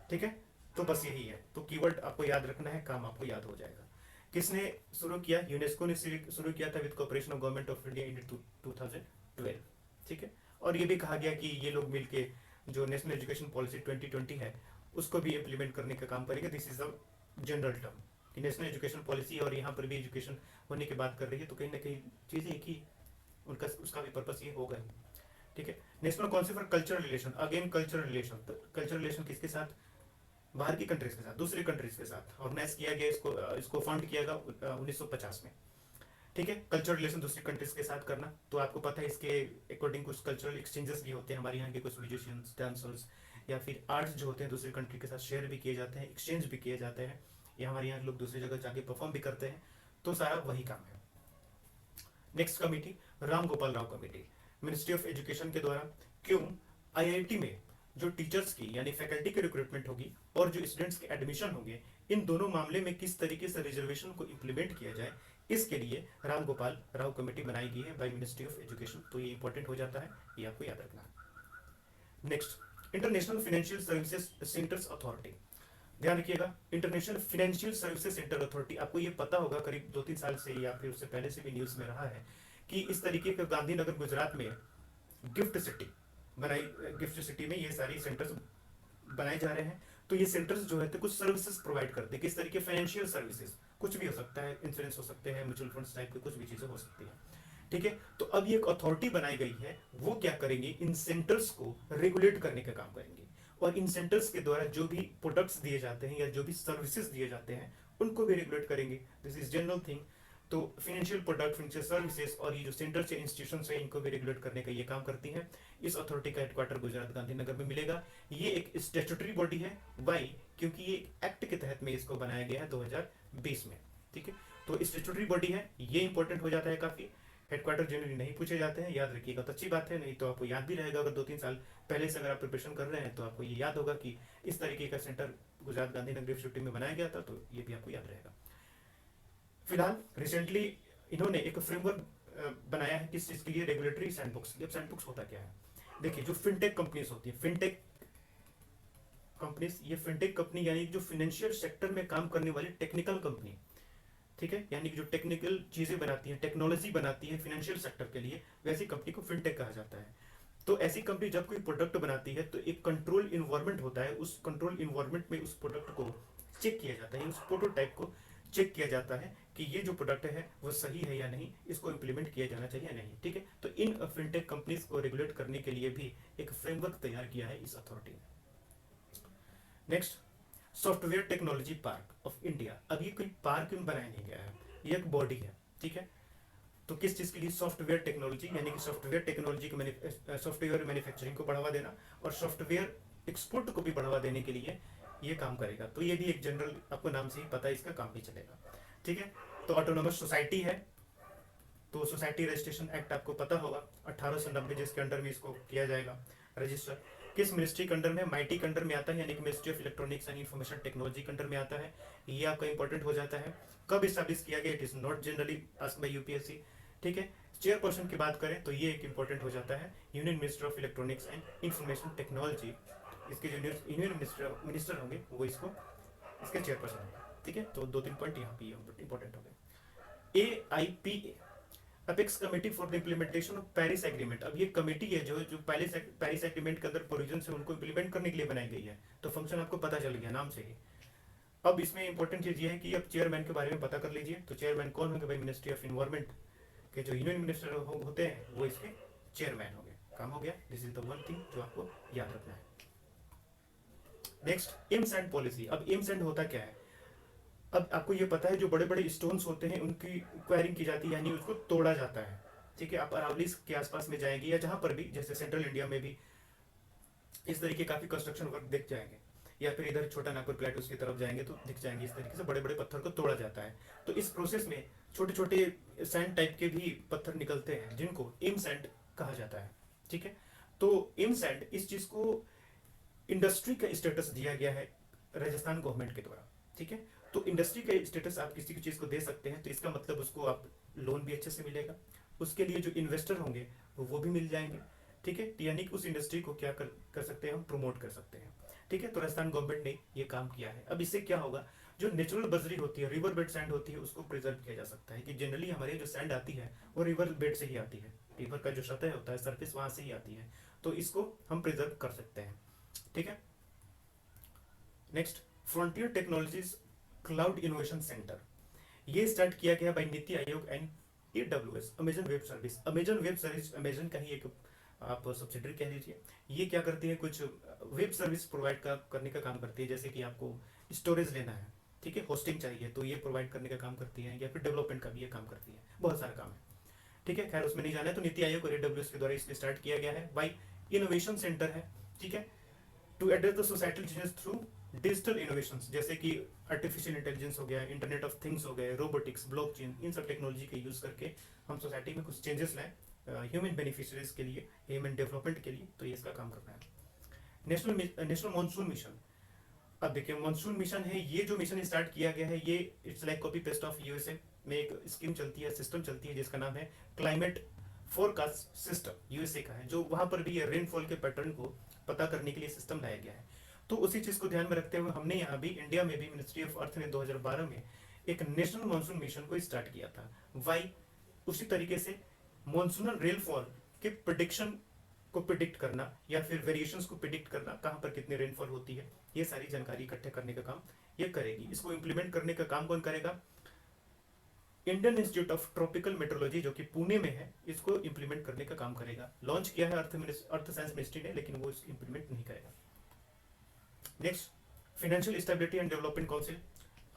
ठीक है, तो बस यही है। तो कीवर्ड आपको याद रखना है, काम आपको याद हो जाएगा। किसने शुरू किया? यूनेस्को ने शुरू किया था with cooperation of government of India in 2012। ठीक है, और ये भी कहा गया कि ये लोग मिलके जो नेशनल एजुकेशन पॉलिसी 2020 है उसको भी इम्प्लीमेंट करने का काम करेगा। This is the general term कि नेशनल एजुकेशन पॉलिसी और यहाँ पर भी एजुकेशन होने की बात कर रही है, तो कहीं ना कहीं चीज़ें एक ही उनका उसका भी पर्पस ये होगा ही। ठीक है। National council for cultural relation, again cultural relation, तो कल्चरल रिलेशन किसके साथ? बाहर की कंट्रीज के साथ, दूसरी कंट्रीज के साथ ऑर्गेनाइज किया गया, इसको फंड किया गया 1950 में। ठीक है। कल्चरल रिलेशन दूसरी कंट्रीज के साथ करना, तो आपको पता है इसके अकॉर्डिंग कुछ कल्चरल एक्सचेंजेस भी होते हैं, हमारे यहाँ के कुछ म्यूजिशियंस, डांसर्स या फिर आर्ट्स जो होते हैं दूसरी कंट्री के साथ शेयर भी किए जाते हैं, एक्सचेंज भी किए जाते हैं, या हमारे यहाँ लोग दूसरी जगह जाके परफॉर्म भी करते हैं, तो सारा वही काम है। Next committee, Ram Gopal Rao committee, ministry of education के द्वारा क्यों आईआईटी में जो टीचर्स की यानी फैकल्टी की रिक्रूटमेंट होगी और जो स्टूडेंट्स के एडमिशन होंगे, इन दोनों मामले में किस तरीके से रिजर्वेशन को इम्प्लीमेंट किया जाए, इसके लिए राम गोपाल राव कमेटी बनाई गई है बाय मिनिस्ट्री ऑफ एजुकेशन। तो ये इंपॉर्टेंट हो जाता है, ये आपको याद रखना है। Next, international financial services centres authority, ध्यान रखिएगा, international financial services centre authority, आपको ये पता होगा करीब 2-3 साल से या फिर उससे पहले से भी न्यूज में रहा है कि इस तरीके का गांधीनगर गुजरात में गिफ्ट सिटी बनाई, गिफ्ट सिटी में ये सारी सेंटर्स बनाए जा रहे हैं। तो ये सेंटर्स जो है तो कुछ सर्विसेज प्रोवाइड करते हैं, किस तरीके? फाइनेंशियल सर्विसेज, कुछ भी हो सकता है, इंश्योरेंस हो सकते हैं, म्यूचुअल फंड्स टाइप के कुछ भी चीजें हो सकती है। ठीक है। तो अब ये एक अथॉरिटी बनाई गई है, वो क्या करेंगे? इन सेंटर्स को रेगुलेट करने का काम करेंगे, और इन सेंटर्स के द्वारा जो भी प्रोडक्ट्स दिए जाते हैं या जो भी सर्विसेज दिए जाते हैं उनको भी रेगुलेट करेंगे। This is general thing. तो फाइनेंशियल प्रोडक्ट, फाइनेंशियल सर्विसेज और ये जो सेंटर्स या इंस्टीट्यूशन है इनको भी रेगुलेट करने का ये काम करती है। इस अथॉरिटी का हेडक्वार्टर गुजरात गांधीनगर में मिलेगा। ये एक स्टैट्यूटरी बॉडी है। वाई? क्योंकि ये एक्ट के तहत में इसको बनाया गया है 2020 में। ठीक है। तो स्टैट्यूटरी बॉडी है, ये इंपॉर्टेंट हो जाता है काफी। हेडक्वार्टर जनरली नहीं पूछे जाते हैं, याद रखिएगा तो अच्छी बात है, नहीं तो आपको याद भी रहेगा। अगर 2-3 साल पहले से अगर आप प्रिपरेशन कर रहे हैं तो आपको ये याद होगा कि इस तरीके का सेंटर गुजरात गांधीनगर यूनिवर्सिटी में बनाया गया था, तो ये भी आपको याद रहेगा। फिलहाल रिसेंटली इन्होंने एक फ्रेमवर्क बनाया है किस चीज के लिए? Regulatory sandbox. अब सैंडबॉक्स होता क्या है? देखिए, जो फिनटेक कंपनीज होती है, फिनटेक कंपनीज, ये फिनटेक कंपनी यानी जो फाइनेंशियल सेक्टर में काम करने वाली टेक्निकल कंपनी, ठीक है, यानी कि जो टेक्निकल चीजें बनाती है, टेक्नोलॉजी बनाती है फाइनेंशियल सेक्टर के लिए, वैसी कंपनी को फिनटेक कहा जाता है। तो ऐसी कंपनी जब कोई प्रोडक्ट बनाती है तो एक कंट्रोल इन्वायरमेंट होता है, उस कंट्रोल इन्वायरमेंट में उस प्रोडक्ट को चेक किया जाता है, उस प्रोटोटाइप को चेक किया जाता है कि ये जो प्रोडक्ट है वो सही है या नहीं, इसको इम्प्लीमेंट किया जाना चाहिए या नहीं। ठीक है। तो इन फिनटेक कंपनीज को रेगुलेट करने के लिए भी एक फ्रेमवर्क तैयार किया है इस अथॉरिटी ने। Next, software technology park of India. अब ये कोई पार्क बनाया नहीं गया है, ये एक बॉडी है। ठीक है। तो किस चीज के लिए? सॉफ्टवेयर टेक्नोलॉजी, यानी कि सॉफ्टवेयर टेक्नोलॉजी को, सॉफ्टवेयर मैन्युफैक्चरिंग को बढ़ावा देना और सॉफ्टवेयर एक्सपोर्ट को भी बढ़ावा देने के लिए ये काम करेगा। तो ये भी एक जनरल, आपको नाम से ही पता है, इसका काम भी चलेगा। ठीक है। तो ऑटोनोमस सोसाइटी है, तो सोसाइटी रजिस्ट्रेशन एक्ट आपको पता होगा 1890, जिसके अंडर में इसको किया जाएगा रजिस्टर। किस मिनिस्ट्री के अंडर में? माइटी के अंडर में आता है, यानी कि ministry of electronics and information technology के अंडर में आता है। ये आपका इंपॉर्टेंट हो जाता है। कब स्टैब्लिश किया गया? It is not generally asked by UPSC. ठीक है। चेयरपर्सन की बात करें तो ये एक इंपॉर्टेंट हो जाता है, union minister of electronics and information technology. इसके जो यूनियन मिनिस्टर होंगे वो इसको, इसके चेयरपर्सन होंगे। ठीक है। तो 2-3 पॉइंट यहाँ पे इंपॉर्टेंट हो गए। AIPA, apex committee for the implementation of Paris agreement. अब ये कमेटी है जो पेरिस एग्रीमेंट के अंदर प्रोविजन है उनको इम्प्लीमेंट करने के लिए बनाई गई है। तो फंक्शन आपको पता चल गया नाम से ही। अब इसमें इंपॉर्टेंट चीज ये है कि अब चेयरमैन के बारे में पता कर लीजिए। तो चेयरमैन कौन होंगे भाई? मिनिस्ट्री ऑफ इन्वायरमेंट के जो यूनियन मिनिस्टर होते हैं वो इसके चेयरमैन होंगे। काम हो गया। This is the one thing जो आपको याद रखना है। Next, AIIMS and policy. अब एम्स एंड होता क्या है? अब आपको ये पता है जो बड़े बड़े स्टोन्स होते हैं उनकी क्वायरिंग की जाती है, यानी उसको तोड़ा जाता है। ठीक है। आप अरावली के आसपास में जाएंगे या जहां पर भी, जैसे सेंट्रल इंडिया में भी इस तरीके काफी कंस्ट्रक्शन वर्क दिख जाएंगे, या फिर इधर छोटा नागपुर प्लेटूस की तरफ जाएंगे तो दिख जाएंगे। इस तरीके से बड़े बड़े पत्थर को तोड़ा जाता है। तो इस प्रोसेस में छोटे छोटे सैंड टाइप के भी पत्थर निकलते हैं जिनको एम सैंड कहा जाता है। ठीक है। तो एम सैंड, इस चीज को इंडस्ट्री का स्टेटस दिया गया है राजस्थान गवर्नमेंट के द्वारा। ठीक है। तो इंडस्ट्री का स्टेटस आप किसी भी चीज को दे सकते हैं, तो इसका मतलब उसको आप लोन भी अच्छे से मिलेगा, उसके लिए जो इन्वेस्टर होंगे वो भी मिल जाएंगे। ठीक है। यानी कि उस इंडस्ट्री को क्या कर सकते हैं हम? प्रमोट कर सकते हैं। ठीक है। तो राजस्थान गवर्नमेंट ने ये काम किया है। अब इससे क्या होगा? जो नेचुरल बजरी होती है, रिवर बेड सैंड होती है, उसको प्रिजर्व किया जा सकता है। कि जनरली हमारे जो सैंड आती है वो रिवर बेड से ही आती है। रिवर का जो सतह होता है, सरफेस वहां से ही आती है, तो इसको हम प्रिजर्व कर सकते हैं। ठीक है। Next, frontier technologies cloud innovation centre, ये स्टार्ट किया गया bye NITI Aayog and AWS, Amazon web service. Amazon web service Amazon का ही एक आप सब्सिडरी कह लीजिए। ये क्या करती है, कुछ वेब सर्विस प्रोवाइड करने का काम करती है, जैसे कि आपको स्टोरेज लेना है, ठीक है, होस्टिंग चाहिए, तो ये प्रोवाइड करने का काम करती है, या फिर डेवलपमेंट का भी ये काम करती है, बहुत सारा काम है। ठीक है, खैर उसमें नहीं जाना है। तो नीति आयोग और AWS के द्वारा इसको स्टार्ट किया गया है। बाई इनोवेशन सेंटर है, ठीक है, to address the societal changes through digital innovation, जैसे कि आर्टिफिशियल इंटेलिजेंस हो गया, इंटरनेट ऑफ थिंग्स हो गए, रोबोटिक्स, ब्लॉकचेन, इन सब टेक्नोलॉजी का यूज करके हम सोसाइटी में कुछ चेंजेस लाएं ह्यूमन बेनिफिशियरीज के लिए, ह्यूमन डेवलपमेंट के लिए, तो ये इसका काम करना है। नेशनल मानसून मिशन, अब देखिए मानसून मिशन है, ये जो मिशन स्टार्ट किया गया है, ये it's like copy paste of USA में एक स्कीम चलती है, सिस्टम चलती है, जिसका नाम है क्लाइमेट फोरकास्ट सिस्टम, USA का है, जो वहां पर भी रेनफॉल के पैटर्न को पता करने के लिए सिस्टम लाया गया है। तो उसी चीज को ध्यान में रखते हुए हमने यहाँ भी इंडिया में भी मिनिस्ट्री ऑफ अर्थ ने 2012 में एक नेशनल मानसून मिशन को स्टार्ट किया था। वाई, उसी तरीके से मानसूनल रेनफॉल के प्रिडिक्शन को प्रिडिक्ट करना, या फिर वेरिएशंस को प्रिडिक्ट करना, कहाँ पर कितनी रेनफॉल होती है, ये सारी जानकारी इकट्ठे करने का काम ये करेगी। इसको इम्प्लीमेंट करने का काम कौन करेगा? Indian institute of tropical metrology, जो कि पुणे में है, इसको इम्प्लीमेंट करने का काम करेगा। लॉन्च किया है अर्थ साइंस मिनिस्ट्री ने, लेकिन वो इसको इम्प्लीमेंट नहीं करेगा। Next, financial stability and development council.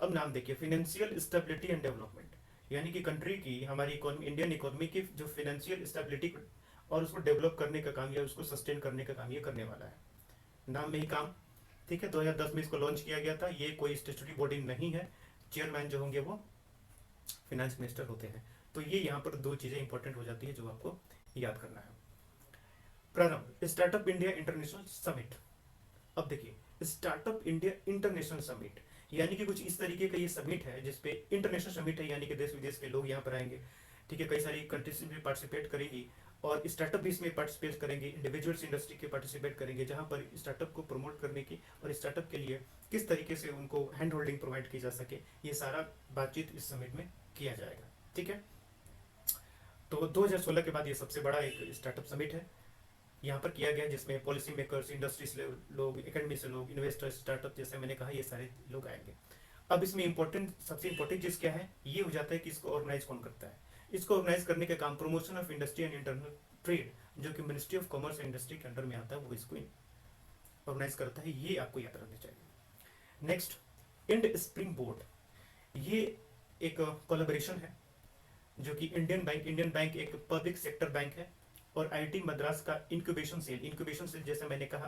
अब नाम देखिए, फाइनेंशियल स्टेबिलिटी एंड डेवलपमेंट, यानी कि कंट्री की, हमारी इकोनॉमी, इंडियन इकोनॉमी की जो फाइनेंशियल स्टेबिलिटी और उसको डेवलप करने का काम या उसको सस्टेन करने का काम ये करने वाला है, नाम में ही काम। ठीक है, 2010 में इसको लॉन्च किया गया था। ये कोई स्टेचुटरी बॉडी नहीं है, चेयरमैन जो होंगे वो फिनेंस मिनिस्टर होते हैं। तो ये यहाँ पर दो चीजें इंपॉर्टेंट हो जाती है जो आपको याद करना है। प्रारंभ, स्टार्टअप इंडिया इंटरनेशनल समिट। अब देखिए, स्टार्टअप इंडिया इंटरनेशनल समिट, यानी कि कुछ इस तरीके का ये समिट है, जिसपे इंटरनेशनल समिट है, यानी कि देश विदेश के लोग यहाँ पर आएंगे। ठीक है, कई सारी कंट्रीज भी पार्टिसिपेट करेंगी और स्टार्टअप भी इसमें पार्टिसिपेट करेंगे, इंडिविजुअल्स इंडस्ट्री के पार्टिसिपेट करेंगे, जहाँ पर स्टार्टअप को प्रमोट करने की और स्टार्टअप के लिए किस तरीके से उनको हैंड होल्डिंग प्रोवाइड की जा सके, ये सारा बातचीत इस समिट में किया जाएगा। ठीक है, तो 2016 के बाद ये सबसे बड़ा एक स्टार्टअप समिट है यहाँ पर किया गया, जिसमें पॉलिसी मेकर्स, इंडस्ट्री से लोग, एकेडमी से लोग, इन्वेस्टर्स, स्टार्टअप, जैसे मैंने कहा, ये सारे लोग आएंगे। अब इसमें सबसे इंपॉर्टेंट चीज क्या है, ये हो जाता है कि इसको ऑर्गेनाइज कौन करता है। इसको ऑर्गेनाइज करने का काम promotion of industry and internal trade, जो कि ministry of commerce and industry के अंडर में आता है, वो इसको ऑर्गेनाइज करता है। ये आपको याद रखना चाहिए। नेक्स्ट, इंड स्प्रिंग बोर्ड, ये एक कोलैबोरेशन है, जो कि इंडियन बैंक एक पब्लिक सेक्टर बैंक है, और IIT मद्रास का इंक्यूबेशन सेल जैसे मैंने कहा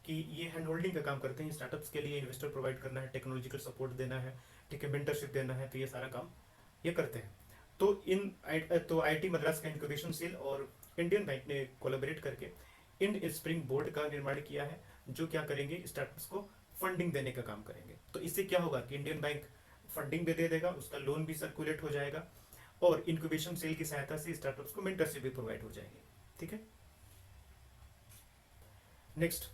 कि ये हैंड होल्डिंग का काम करते हैं, स्टार्टअप्स के लिए इन्वेस्टर प्रोवाइड करना है, टेक्नोलॉजिकल सपोर्ट देना है, ठीक है, मेंटरशिप देना है, तो ये सारा काम ये करते हैं। तो IIT मद्रास का इंक्यूबेशन सेल और इंडियन बैंक ने कोलैबोरेट करके इंड स्प्रिंग बोर्ड का निर्माण किया है, जो क्या करेंगे, स्टार्टअप्स को फंडिंग देने का काम करेंगे। तो इससे क्या होगा कि इंडियन बैंक फंडिंग भी दे देगा, उसका लोन भी सर्कुलेट हो जाएगा, और इंक्यूबेशन सेल की सहायता से स्टार्टअप्स को मेंटरशिप भी प्रोवाइड हो जाएगी। ठीक है, नेक्स्ट,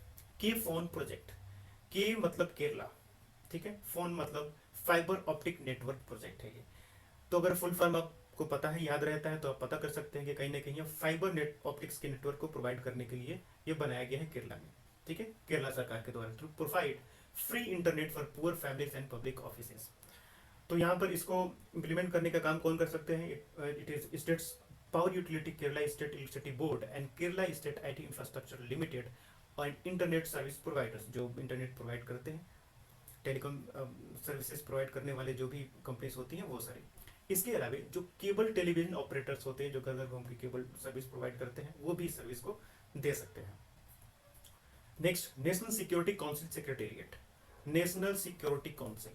के फोन प्रोजेक्ट। के मतलब केरला, ठीक है, फोन मतलब फाइबर ऑप्टिक नेटवर्क प्रोजेक्ट है ये। तो अगर फुल फॉर्म आपको पता है, याद रहता है, तो आप पता कर सकते हैं कि कहीं ना कहीं फाइबर नेट ऑप्टिक्स के नेटवर्क को प्रोवाइड करने के लिए ये बनाया गया है केरला में। ठीक है, केरला सरकार के द्वारा, to provide free internet for poor families and public offices. तो यहाँ पर इसको इम्प्लीमेंट करने का काम कौन कर सकते हैं? It is states power utility, Kerala state electricity board and Kerala state IT infrastructure limited, और इंटरनेट सर्विस प्रोवाइडर्स, जो इंटरनेट प्रोवाइड करते हैं, टेलीकॉम सर्विसेज प्रोवाइड करने वाले जो भी कंपनीज होती हैं वो सारी। इसके अलावा जो केबल टेलीविजन ऑपरेटर्स होते हैं, जो घर घर की केबल सर्विस प्रोवाइड करते हैं, वो भी इस सर्विस को दे सकते हैं। Next, national security council secretariat. National security council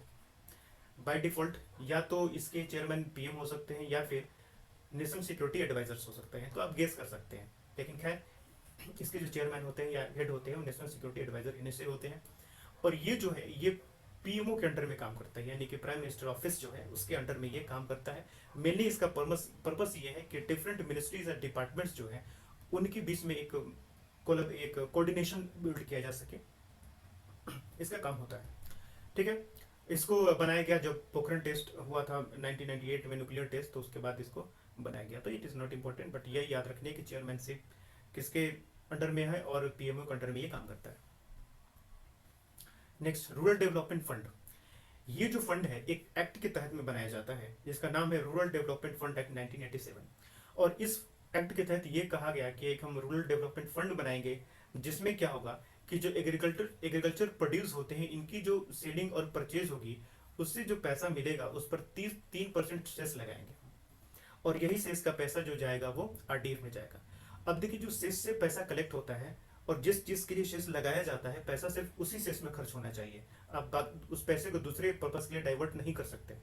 by default या तो इसके चेयरमैन PM हो सकते हैं, या फिर नेशनल सिक्योरिटी एडवाइजर्स हो सकते हैं, तो आप गेस कर सकते हैं। लेकिन खैर, इसके जो चेयरमैन होते हैं या हेड होते हैं, वो नेशनल सिक्योरिटी एडवाइजर इनसे होते हैं। और ये जो है, ये PMO के अंडर में काम करता है, यानी कि प्राइम मिनिस्टर ऑफिस जो है उसके अंडर में ये काम करता है। मेनली इसका पर्पस ये है कि डिफरेंट मिनिस्ट्रीज और डिपार्टमेंट्स जो है, उनके बीच में एक कोऑर्डिनेशन बिल्ड किया जा सके, इसका काम होता है। ठीक है, इसको बनाया गया जब पोखरण टेस्ट हुआ था 1998 में, न्यूक्लियर टेस्ट, तो उसके बाद इसको बनाया गया। तो it is not important, but ये याद रखने की चेयरमैनशिप किसके अंडर में है और पीएमओ के अंडर में ये काम करता है। Next, rural development fund. ये जो फंड है एक एक्ट के तहत में बनाया जाता है जिसका नाम है रूरल डेवलपमेंट फंड एक्ट 1987। और इस एक्ट के तहत ये कहा गया कि एक हम रूरल डेवलपमेंट फंड बनाएंगे जिसमें क्या होगा कि जो एग्रीकल्चर प्रोड्यूस होते हैं इनकी जो सेलिंग और परचेज होगी उससे जो पैसा मिलेगा उस पर 3% सेस लगाएंगे और यही सेस का पैसा जो जाएगा वो आरडीएफ में जाएगा। अब देखिए जो सेस से पैसा कलेक्ट होता है और जिस चीज के लिए सेस लगाया जाता है पैसा सिर्फ उसी सेस में खर्च होना चाहिए। आप उस पैसे को दूसरे पर्पज के लिए डाइवर्ट नहीं कर सकते।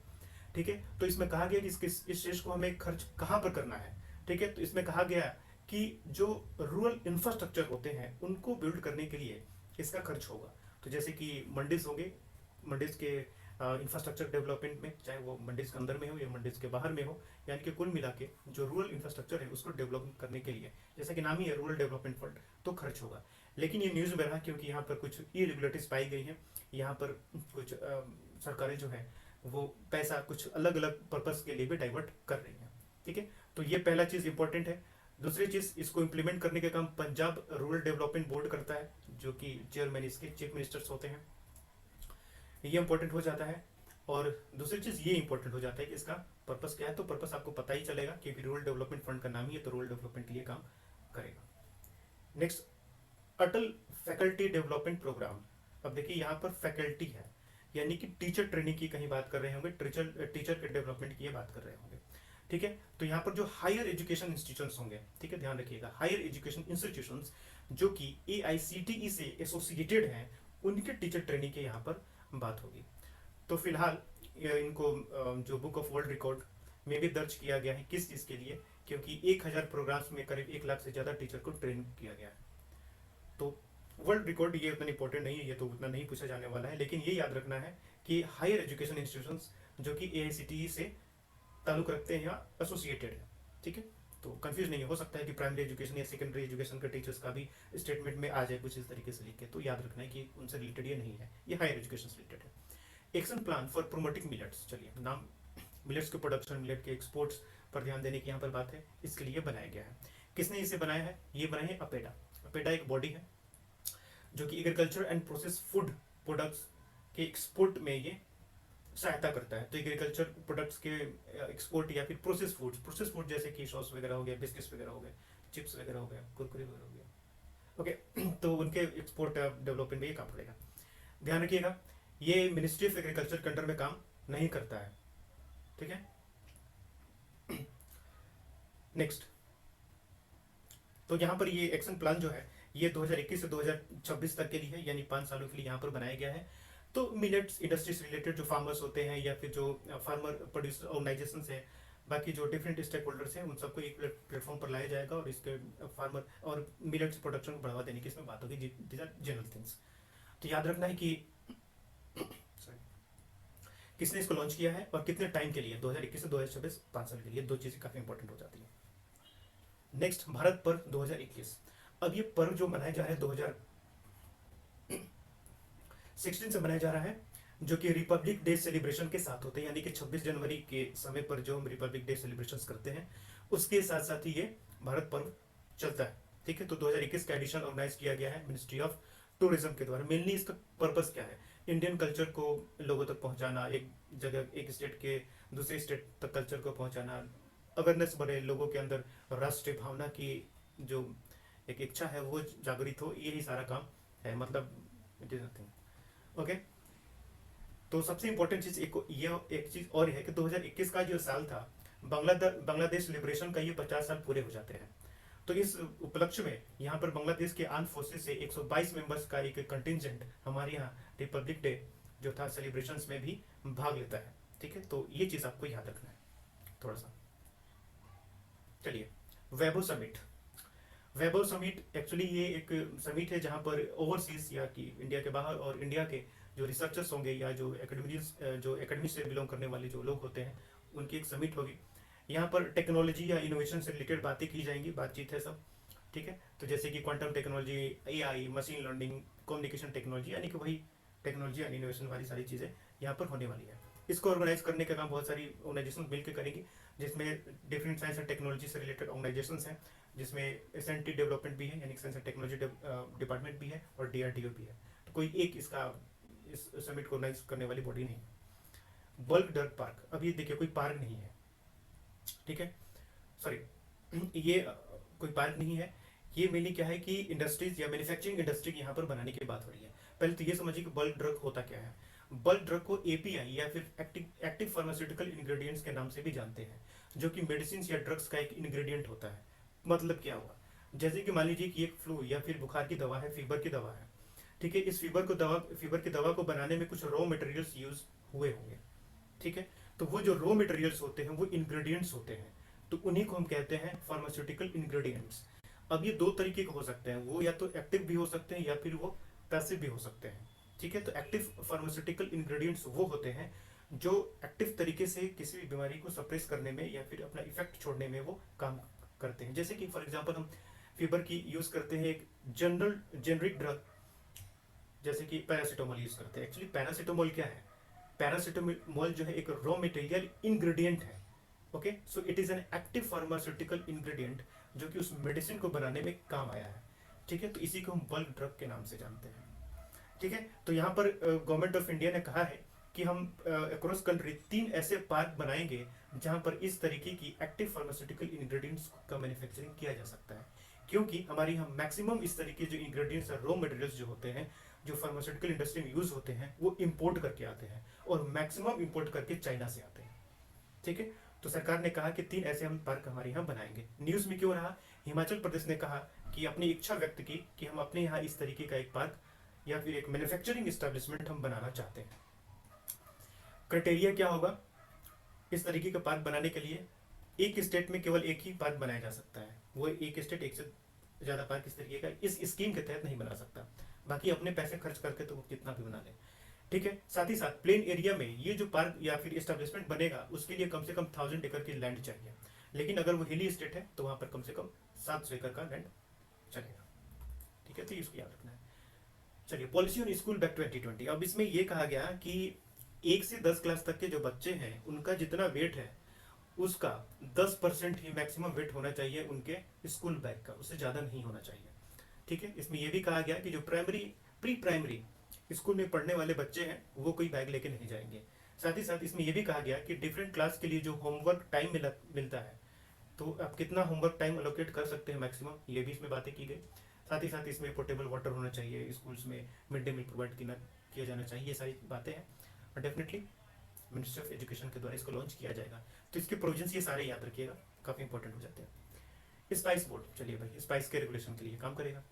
ठीक है, तो इसमें कहा गया कि इस सेस को हमें खर्च कहाँ पर करना है। ठीक है, तो इसमें कहा गया कि जो रूरल इंफ्रास्ट्रक्चर होते हैं उनको बिल्ड करने के लिए इसका खर्च होगा। तो जैसे कि मंडीज होंगे, मंडीज के इंफ्रास्ट्रक्चर डेवलपमेंट में, चाहे वो मंडीज के अंदर में हो या मंडीज के बाहर में हो, यानी कि कुल मिला के जो रूरल इंफ्रास्ट्रक्चर है उसको डेवलप करने के लिए, जैसा कि नाम ही है रूरल डेवलपमेंट फंड, तो खर्च होगा। लेकिन ये न्यूज़ में रहा क्योंकि यहाँ पर कुछ इरेगुलरिटीज पाई गई हैं, यहाँ पर कुछ सरकारें जो है वो पैसा कुछ अलग अलग पर्पज के लिए भी डाइवर्ट कर रही हैं। ठीक है, तो ये पहला चीज़ इंपॉर्टेंट है। दूसरी चीज़, इसको इम्प्लीमेंट करने का काम पंजाब रूरल डेवलपमेंट बोर्ड करता है जो कि चेयरमैन इसके चीफ मिनिस्टर्स होते हैं। ये इंपॉर्टेंट हो जाता है। और दूसरी चीज़ ये इंपॉर्टेंट हो जाता है कि इसका पर्पस क्या है। तो पर्पस आपको पता ही चलेगा क्योंकि रूरल डेवलपमेंट फंड का नाम ही है, तो रूरल डेवलपमेंट के लिए काम करेगा। नेक्स्ट, अटल फैकल्टी डेवलपमेंट प्रोग्राम। अब देखिए यहाँ पर फैकल्टी है यानी कि टीचर ट्रेनिंग की कहीं बात कर रहे होंगे, टीचर के डेवलपमेंट की बात कर रहे होंगे। ठीक है, तो यहाँ पर जो हायर एजुकेशन इंस्टीट्यूशंस होंगे, ठीक है ध्यान रखिएगा, हायर एजुकेशन इंस्टीट्यूशंस जो कि AICTE से एसोसिएटेड हैं उनके टीचर ट्रेनिंग के यहाँ पर बात होगी। तो फिलहाल इनको जो बुक ऑफ वर्ल्ड रिकॉर्ड में भी दर्ज किया गया है, किस चीज़ के लिए, क्योंकि 1000 प्रोग्राम्स में करीब 1 लाख से ज़्यादा टीचर को ट्रेन किया गया है। तो वर्ल्ड रिकॉर्ड ये उतना इंपॉर्टेंट नहीं है, ये तो उतना नहीं पूछा जाने वाला है, लेकिन ये याद रखना है कि हायर एजुकेशन इंस्टीट्यूशंस जो कि AICTE से ताल्लुक रखते हैं या एसोसिएटेड है। ठीक है, तो कंफ्यूज नहीं हो सकता है कि प्राइमरी एजुकेशन या सेकेंडरी एजुकेशन के टीचर्स का भी स्टेटमेंट में आ जाए कुछ इस तरीके से लिख के, तो याद रखना है कि उनसे रिलेटेड ये नहीं है, ये हायर एजुकेशन से रिलेटेड है। Action plan for promoting millets, चलिए नाम, मिलेट्स के प्रोडक्शन, मिलेट के एक्सपोर्ट्स पर ध्यान देने की यहाँ पर बात है, इसके लिए बनाया गया है। किसने इसे बनाया है? ये बनाया है अपेडा। अपेडा एक बॉडी है जो कि agriculture and process food products के एक्सपोर्ट में ये सहायता करता है। तो एग्रीकल्चर प्रोडक्ट्स के एक्सपोर्ट या फिर प्रोसेस फूड जैसे कि सॉस वगैरह हो गया, बिस्किट्स वगैरह हो गए, चिप्स वगैरह हो गया, कुरकुरे वगैरह हो गया, ओके तो उनके एक्सपोर्ट डेवलपमेंट में ये काम पड़ेगा। ध्यान रखिएगा ये मिनिस्ट्री ऑफ एग्रीकल्चर के अंडर में काम नहीं करता है। ठीक है, नेक्स्ट, तो यहाँ पर ये एक्शन प्लान जो है ये 2021 से 2026 तक के लिए है, यानी 5 सालों के लिए यहाँ पर बनाया गया है। तो मिलेट्स इंडस्ट्री से रिलेटेड जो फार्मर्स होते हैं या फिर जो फार्मर प्रोड्यूसर ऑर्गेनाइजेशंस हैं, बाकी जो डिफरेंट स्टेक होल्डर्स हैं, उन सबको एक प्लेटफॉर्म पर लाया जाएगा और इसके फार्मर और मिलेट्स प्रोडक्शन को बढ़ावा देने की इसमें बात होगी। These are general things. तो याद रखना है कि किसने इसको लॉन्च किया है और कितने टाइम के लिए, 2021 से 2026, 5 साल के लिए। दो चीज़ें काफ़ी इंपॉर्टेंट हो जाती है। नेक्स्ट, भारत पर्व 2021। अब ये पर्व जो मनाया जा रहा है 2016 से मनाया जा रहा है, जो कि रिपब्लिक डे सेलिब्रेशन के साथ होते हैं, यानी कि 26 जनवरी के समय पर जो हम रिपब्लिक डे सेलिब्रेशन करते हैं उसके साथ साथ ही ये भारत पर्व चलता है। ठीक है, तो 2021 का एडिशन ऑर्गेनाइज किया गया है मिनिस्ट्री ऑफ टूरिज्म के द्वारा। मेनली इसका पर्पस क्या है? इंडियन कल्चर को लोगों तक पहुंचाना, एक जगह एक स्टेट के दूसरे स्टेट तक कल्चर को पहुंचाना, अवेयरनेस बढ़े लोगों के अंदर, राष्ट्रीय भावना की जो एक इच्छा है वो जागृत हो, यही सारा काम है। मतलब इट इज नथिंग। ओके, तो सबसे इंपॉर्टेंट चीज एक चीज और है कि 2021 का जो साल था, बांग्लादेश लिबरेशन का ये 50 साल पूरे हो जाते हैं। तो इस उपलक्ष्य में यहाँ पर बांग्लादेश के आर्म फोर्सेस से 122 मेंबर्स का एक कंटिंजेंट हमारे यहाँ रिपब्लिक डे जो था सेलिब्रेशंस में भी भाग लेता है। ठीक है, तो ये चीज़ आपको याद रखना है थोड़ा सा। चलिए, वैभव समिट। वैभव समिट एक्चुअली ये एक समिट है जहाँ पर ओवरसीज या कि इंडिया के बाहर और इंडिया के जो रिसर्चर्स होंगे या जो एकेडमी से बिलोंग करने वाले जो लोग होते हैं उनकी एक समिट होगी। यहाँ पर टेक्नोलॉजी या इनोवेशन से रिलेटेड बातें की जाएंगी, बातचीत है सब। ठीक है, तो जैसे कि quantum technology, AI, machine learning, communication technology, यानी कि वही टेक्नोलॉजी एंड इनोवेशन वाली सारी चीज़ें यहाँ पर होने वाली है। इसको ऑर्गेनाइज करने का काम बहुत सारी ऑर्गेनाइजेशन मिलकर करेंगी, जिसमें डिफरेंट साइंस एंड टेक्नोलॉजी से रिलेटेड ऑर्गेनाइजेशन हैं, जिसमें एस&टी डेवलपमेंट भी है, यानी साइंस एंड टेक्नोलॉजी डिपार्टमेंट भी है, और DRDO भी है। तो कोई एक इस समिट को ऑर्गेनाइज करने वाली बॉडी नहीं। बल्क ड्रग पार्क, अब ये देखिए कोई पार्क नहीं है, ठीक है, सॉरी ये कोई पार्क नहीं है। ये मेनली क्या है कि इंडस्ट्रीज या मैन्युफैक्चरिंग इंडस्ट्री यहाँ पर बनाने की बात हो रही है। पहले तो ये समझिए कि बल्क ड्रग होता क्या है। बल्क ड्रग को API या फिर एक्टिव फार्मास्यूटिकल इंग्रेडिएंट्स के नाम से भी जानते हैं, जो कि मेडिसिन या ड्रग्स का एक इंग्रेडिएंट होता है। मतलब क्या हुआ, जैसे कि मान लीजिए कि एक फ्लू या फिर बुखार की दवा है, फीवर की दवा है, ठीक है, इस फीवर की दवा को बनाने में कुछ रॉ मटेरियल्स यूज हुए होंगे, ठीक है, तो वो जो रॉ मटेरियल्स होते हैं वो इंग्रेडिएंट्स होते हैं, तो उन्हीं को हम कहते हैं फार्मास्यूटिकल इंग्रेडिएंट्स। अब ये दो तरीके के हो सकते हैं, वो या तो एक्टिव भी हो सकते हैं या फिर वो पैसिव भी हो सकते हैं, ठीक है। तो एक्टिव फार्मास्यूटिकल इंग्रेडिएंट्स वो होते हैं जो एक्टिव तरीके से किसी भी बीमारी को सप्रेस करने में या फिर अपना इफेक्ट छोड़ने में वो काम करते हैं। जैसे कि फॉर एग्जांपल हम फीवर की यूज करते हैं एक जेनरिक ड्रग, जैसे कि पैरासीटामोल यूज करते हैं। एक्चुअली पैरासीटामोल क्या है, पैरासीटामोल जो है एक रॉ मटेरियल इंग्रेडिएंट है, okay, so it is an active pharmaceutical ingredient जो कि उस मेडिसिन को बनाने में काम आया है, ठीक है। तो इसी को हम बल्क ड्रग के नाम से जानते हैं, ठीक है। तो यहाँ पर गवर्नमेंट ऑफ इंडिया ने कहा है कि हम अक्रॉस कंट्री 3 ऐसे पार्क बनाएंगे जहाँ पर इस तरीके की एक्टिव फार्मास्यूटिकल इंग्रेडिएंट्स का मैन्युफैक्चरिंग किया जा सकता है, क्योंकि हमारे यहाँ मैक्सिमम इस तरीके जो इंग्रेडिएंट्स और रॉ मटेरियल्स जो होते हैं, जो फार्मास्यूटिकल इंडस्ट्री में यूज होते हैं, वो इम्पोर्ट करके आते हैं, और मैक्सिमम इम्पोर्ट करके चाइना से आते हैं, ठीक है। तो सरकार ने कहा कि 3 ऐसे हम पार्क हमारे यहाँ बनाएंगे। न्यूज में क्यों रहा, हिमाचल प्रदेश ने कहा कि अपनी इच्छा व्यक्त की कि हम अपने यहाँ इस तरीके का एक पार्क या फिर एक मैन्युफैक्चरिंग एस्टेब्लिशमेंट हम बनाना चाहते हैं। क्राइटेरिया क्या होगा इस तरीके का पार्क बनाने के लिए, एक स्टेट में केवल एक ही पार्क बनाया जा सकता है, वो एक स्टेट एक से ज्यादा पार्क इस तरीके का इस स्कीम के तहत नहीं बना सकता, बाकी अपने पैसे खर्च करके तो वो कितना भी बना ले, ठीक है। साथ ही साथ प्लेन एरिया में ये जो पार्क या फिर एस्टेब्लिशमेंट बनेगा उसके लिए कम से कम 1000 एकड़ की लैंड चाहिए, लेकिन अगर वो हिली स्टेट है तो वहां पर कम से कम 700 एकड़ का लैंड चलेगा, ठीक है। तो इसको याद रखना है। चलिए, पॉलिसी ऑन स्कूल बैग 2020। अब इसमें यह कहा गया कि 1 से 10 क्लास तक के जो बच्चे हैं उनका जितना वेट है उसका 10% ही मैक्सिमम वेट होना चाहिए उनके स्कूल बैग का, उससे ज़्यादा नहीं होना चाहिए, ठीक है। इसमें यह भी कहा गया कि जो प्री प्राइमरी स्कूल में पढ़ने वाले बच्चे हैं वो कोई बैग लेके नहीं जाएंगे। साथ ही साथ इसमें यह भी कहा गया कि डिफरेंट क्लास के लिए जो होमवर्क टाइम मिलता है, तो आप कितना होमवर्क टाइम अलोकेट कर सकते हैं मैक्सिमम, ये भी इसमें बातें की गई। साथ ही साथ इसमें पोर्टेबल वाटर होना चाहिए, स्कूल्स में मिड डे मील प्रोवाइड किया जाना चाहिए, ये सारी बातें हैं, और डेफिनेटली मिनिस्ट्री ऑफ एजुकेशन के द्वारा इसको लॉन्च किया जाएगा। तो इसके प्रोविजंस ये सारे याद रखिएगा, काफ़ी इंपॉर्टेंट हो जाते हैं। स्पाइस बोर्ड, चलिए भाई, स्पाइस के रेगुलेशन के लिए काम करेगा।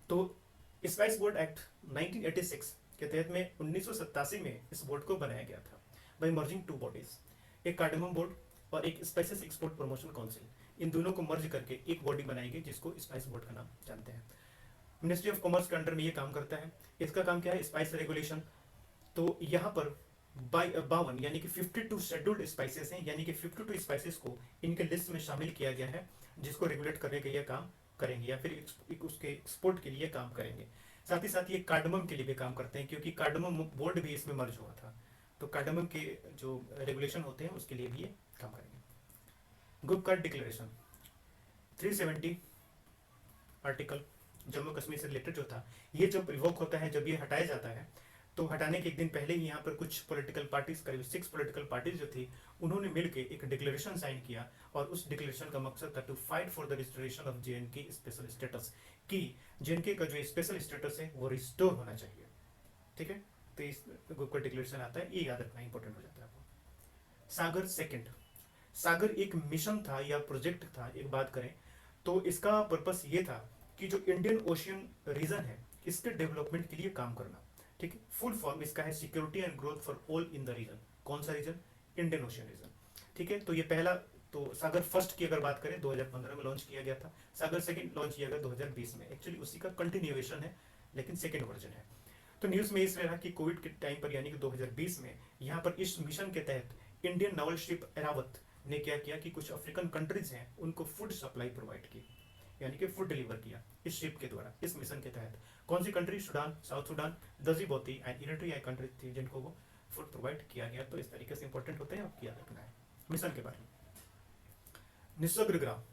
तो स्पाइस बोर्ड एक्ट 1986 के तहत में 1987 में इस बोर्ड को बनाया गया था बाय मर्जिंग 2 बॉडीज, एक कार्डेमम बोर्ड और एक स्पाइसेस एक्सपोर्ट प्रमोशन काउंसिल। इन दोनों को मर्ज करके एक बॉडी बनाई गई जिसको स्पाइस बोर्ड का नाम जानते हैं। मिनिस्ट्री ऑफ कॉमर्स के अंडर में ये काम करता है। इसका काम क्या है, स्पाइस रेगुलेशन। तो यहाँ पर 52 यानी कि 52 शेड्यूल्ड स्पाइसेस हैं, यानी कि 52 स्पाइसेस को इनके लिस्ट में शामिल किया गया है, जिसको रेगुलेट करने के लिए काम करेंगे या फिर उसके एक्सपोर्ट के लिए काम करेंगे। साथ ही साथ ये कार्डमम के लिए भी काम करते हैं, क्योंकि कार्डमम बोर्ड भी इसमें मर्ज हुआ था, तो कार्डमम के जो रेगुलेशन होते हैं उसके लिए भी ये काम करेंगे। Group card declaration 370 article Jammu Kashmir से रिलेटेड जो था, ये जब रिवोक होता है, जब ये हटाया जाता है, तो हटाने के एक दिन पहले ही यहाँ पर कुछ पॉलिटिकल पार्टीज, करीब 6 पॉलिटिकल पार्टीज जो थी, उन्होंने मिलकर एक डिक्लेरेशन साइन किया, और उस डिक्लेरेशन का मकसद था to fight for the restoration of JNK special status, कि JNK का जो स्पेशल स्टेटस है वो रिस्टोर होना चाहिए, ठीक है। तो इस ग्रुप का डिक्लेरेशन आता है, ये याद रखना इंपॉर्टेंट हो जाता है आपको। सागर सेकंड, सागर एक मिशन था या प्रोजेक्ट था, एक बात करें तो इसका पर्पस ये था कि जो इंडियन ओशियन रीजन है इसके डेवलपमेंट के लिए काम करना, ठीक है। फुल फॉर्म इसका है security and growth for all in the region. कौन सा रीजन, इंडियन ओशियन रीजन, ठीक है। तो ये पहला, तो सागर फर्स्ट की अगर बात करें 2015 में लॉन्च किया गया था, सागर सेकंड लॉन्च किया गया 2020 में, एक्चुअली उसी का कंटिन्यूएशन है लेकिन सेकंड वर्जन है। तो न्यूज़ में इसलिए रहा कि कोविड के टाइम पर यानी कि 2020 में यहाँ पर इस मिशन के तहत इंडियन नावल शिप एरावत ने क्या किया कि कुछ अफ्रीकन कंट्रीज हैं उनको फूड सप्लाई प्रोवाइड की। यानी कि फूड डिलीवर किया इस शिप के द्वारा, इस मिशन के तहत। कौन सी country? Sudan, South Sudan, Djibouti and Eritrea country थी जिनको वो फूड प्रोवाइड किया गया। तो इस तरीके से इंपॉर्टेंट होते हैं, आपको याद रखना है मिशन के बारे में। निस्वग्र ग्राम।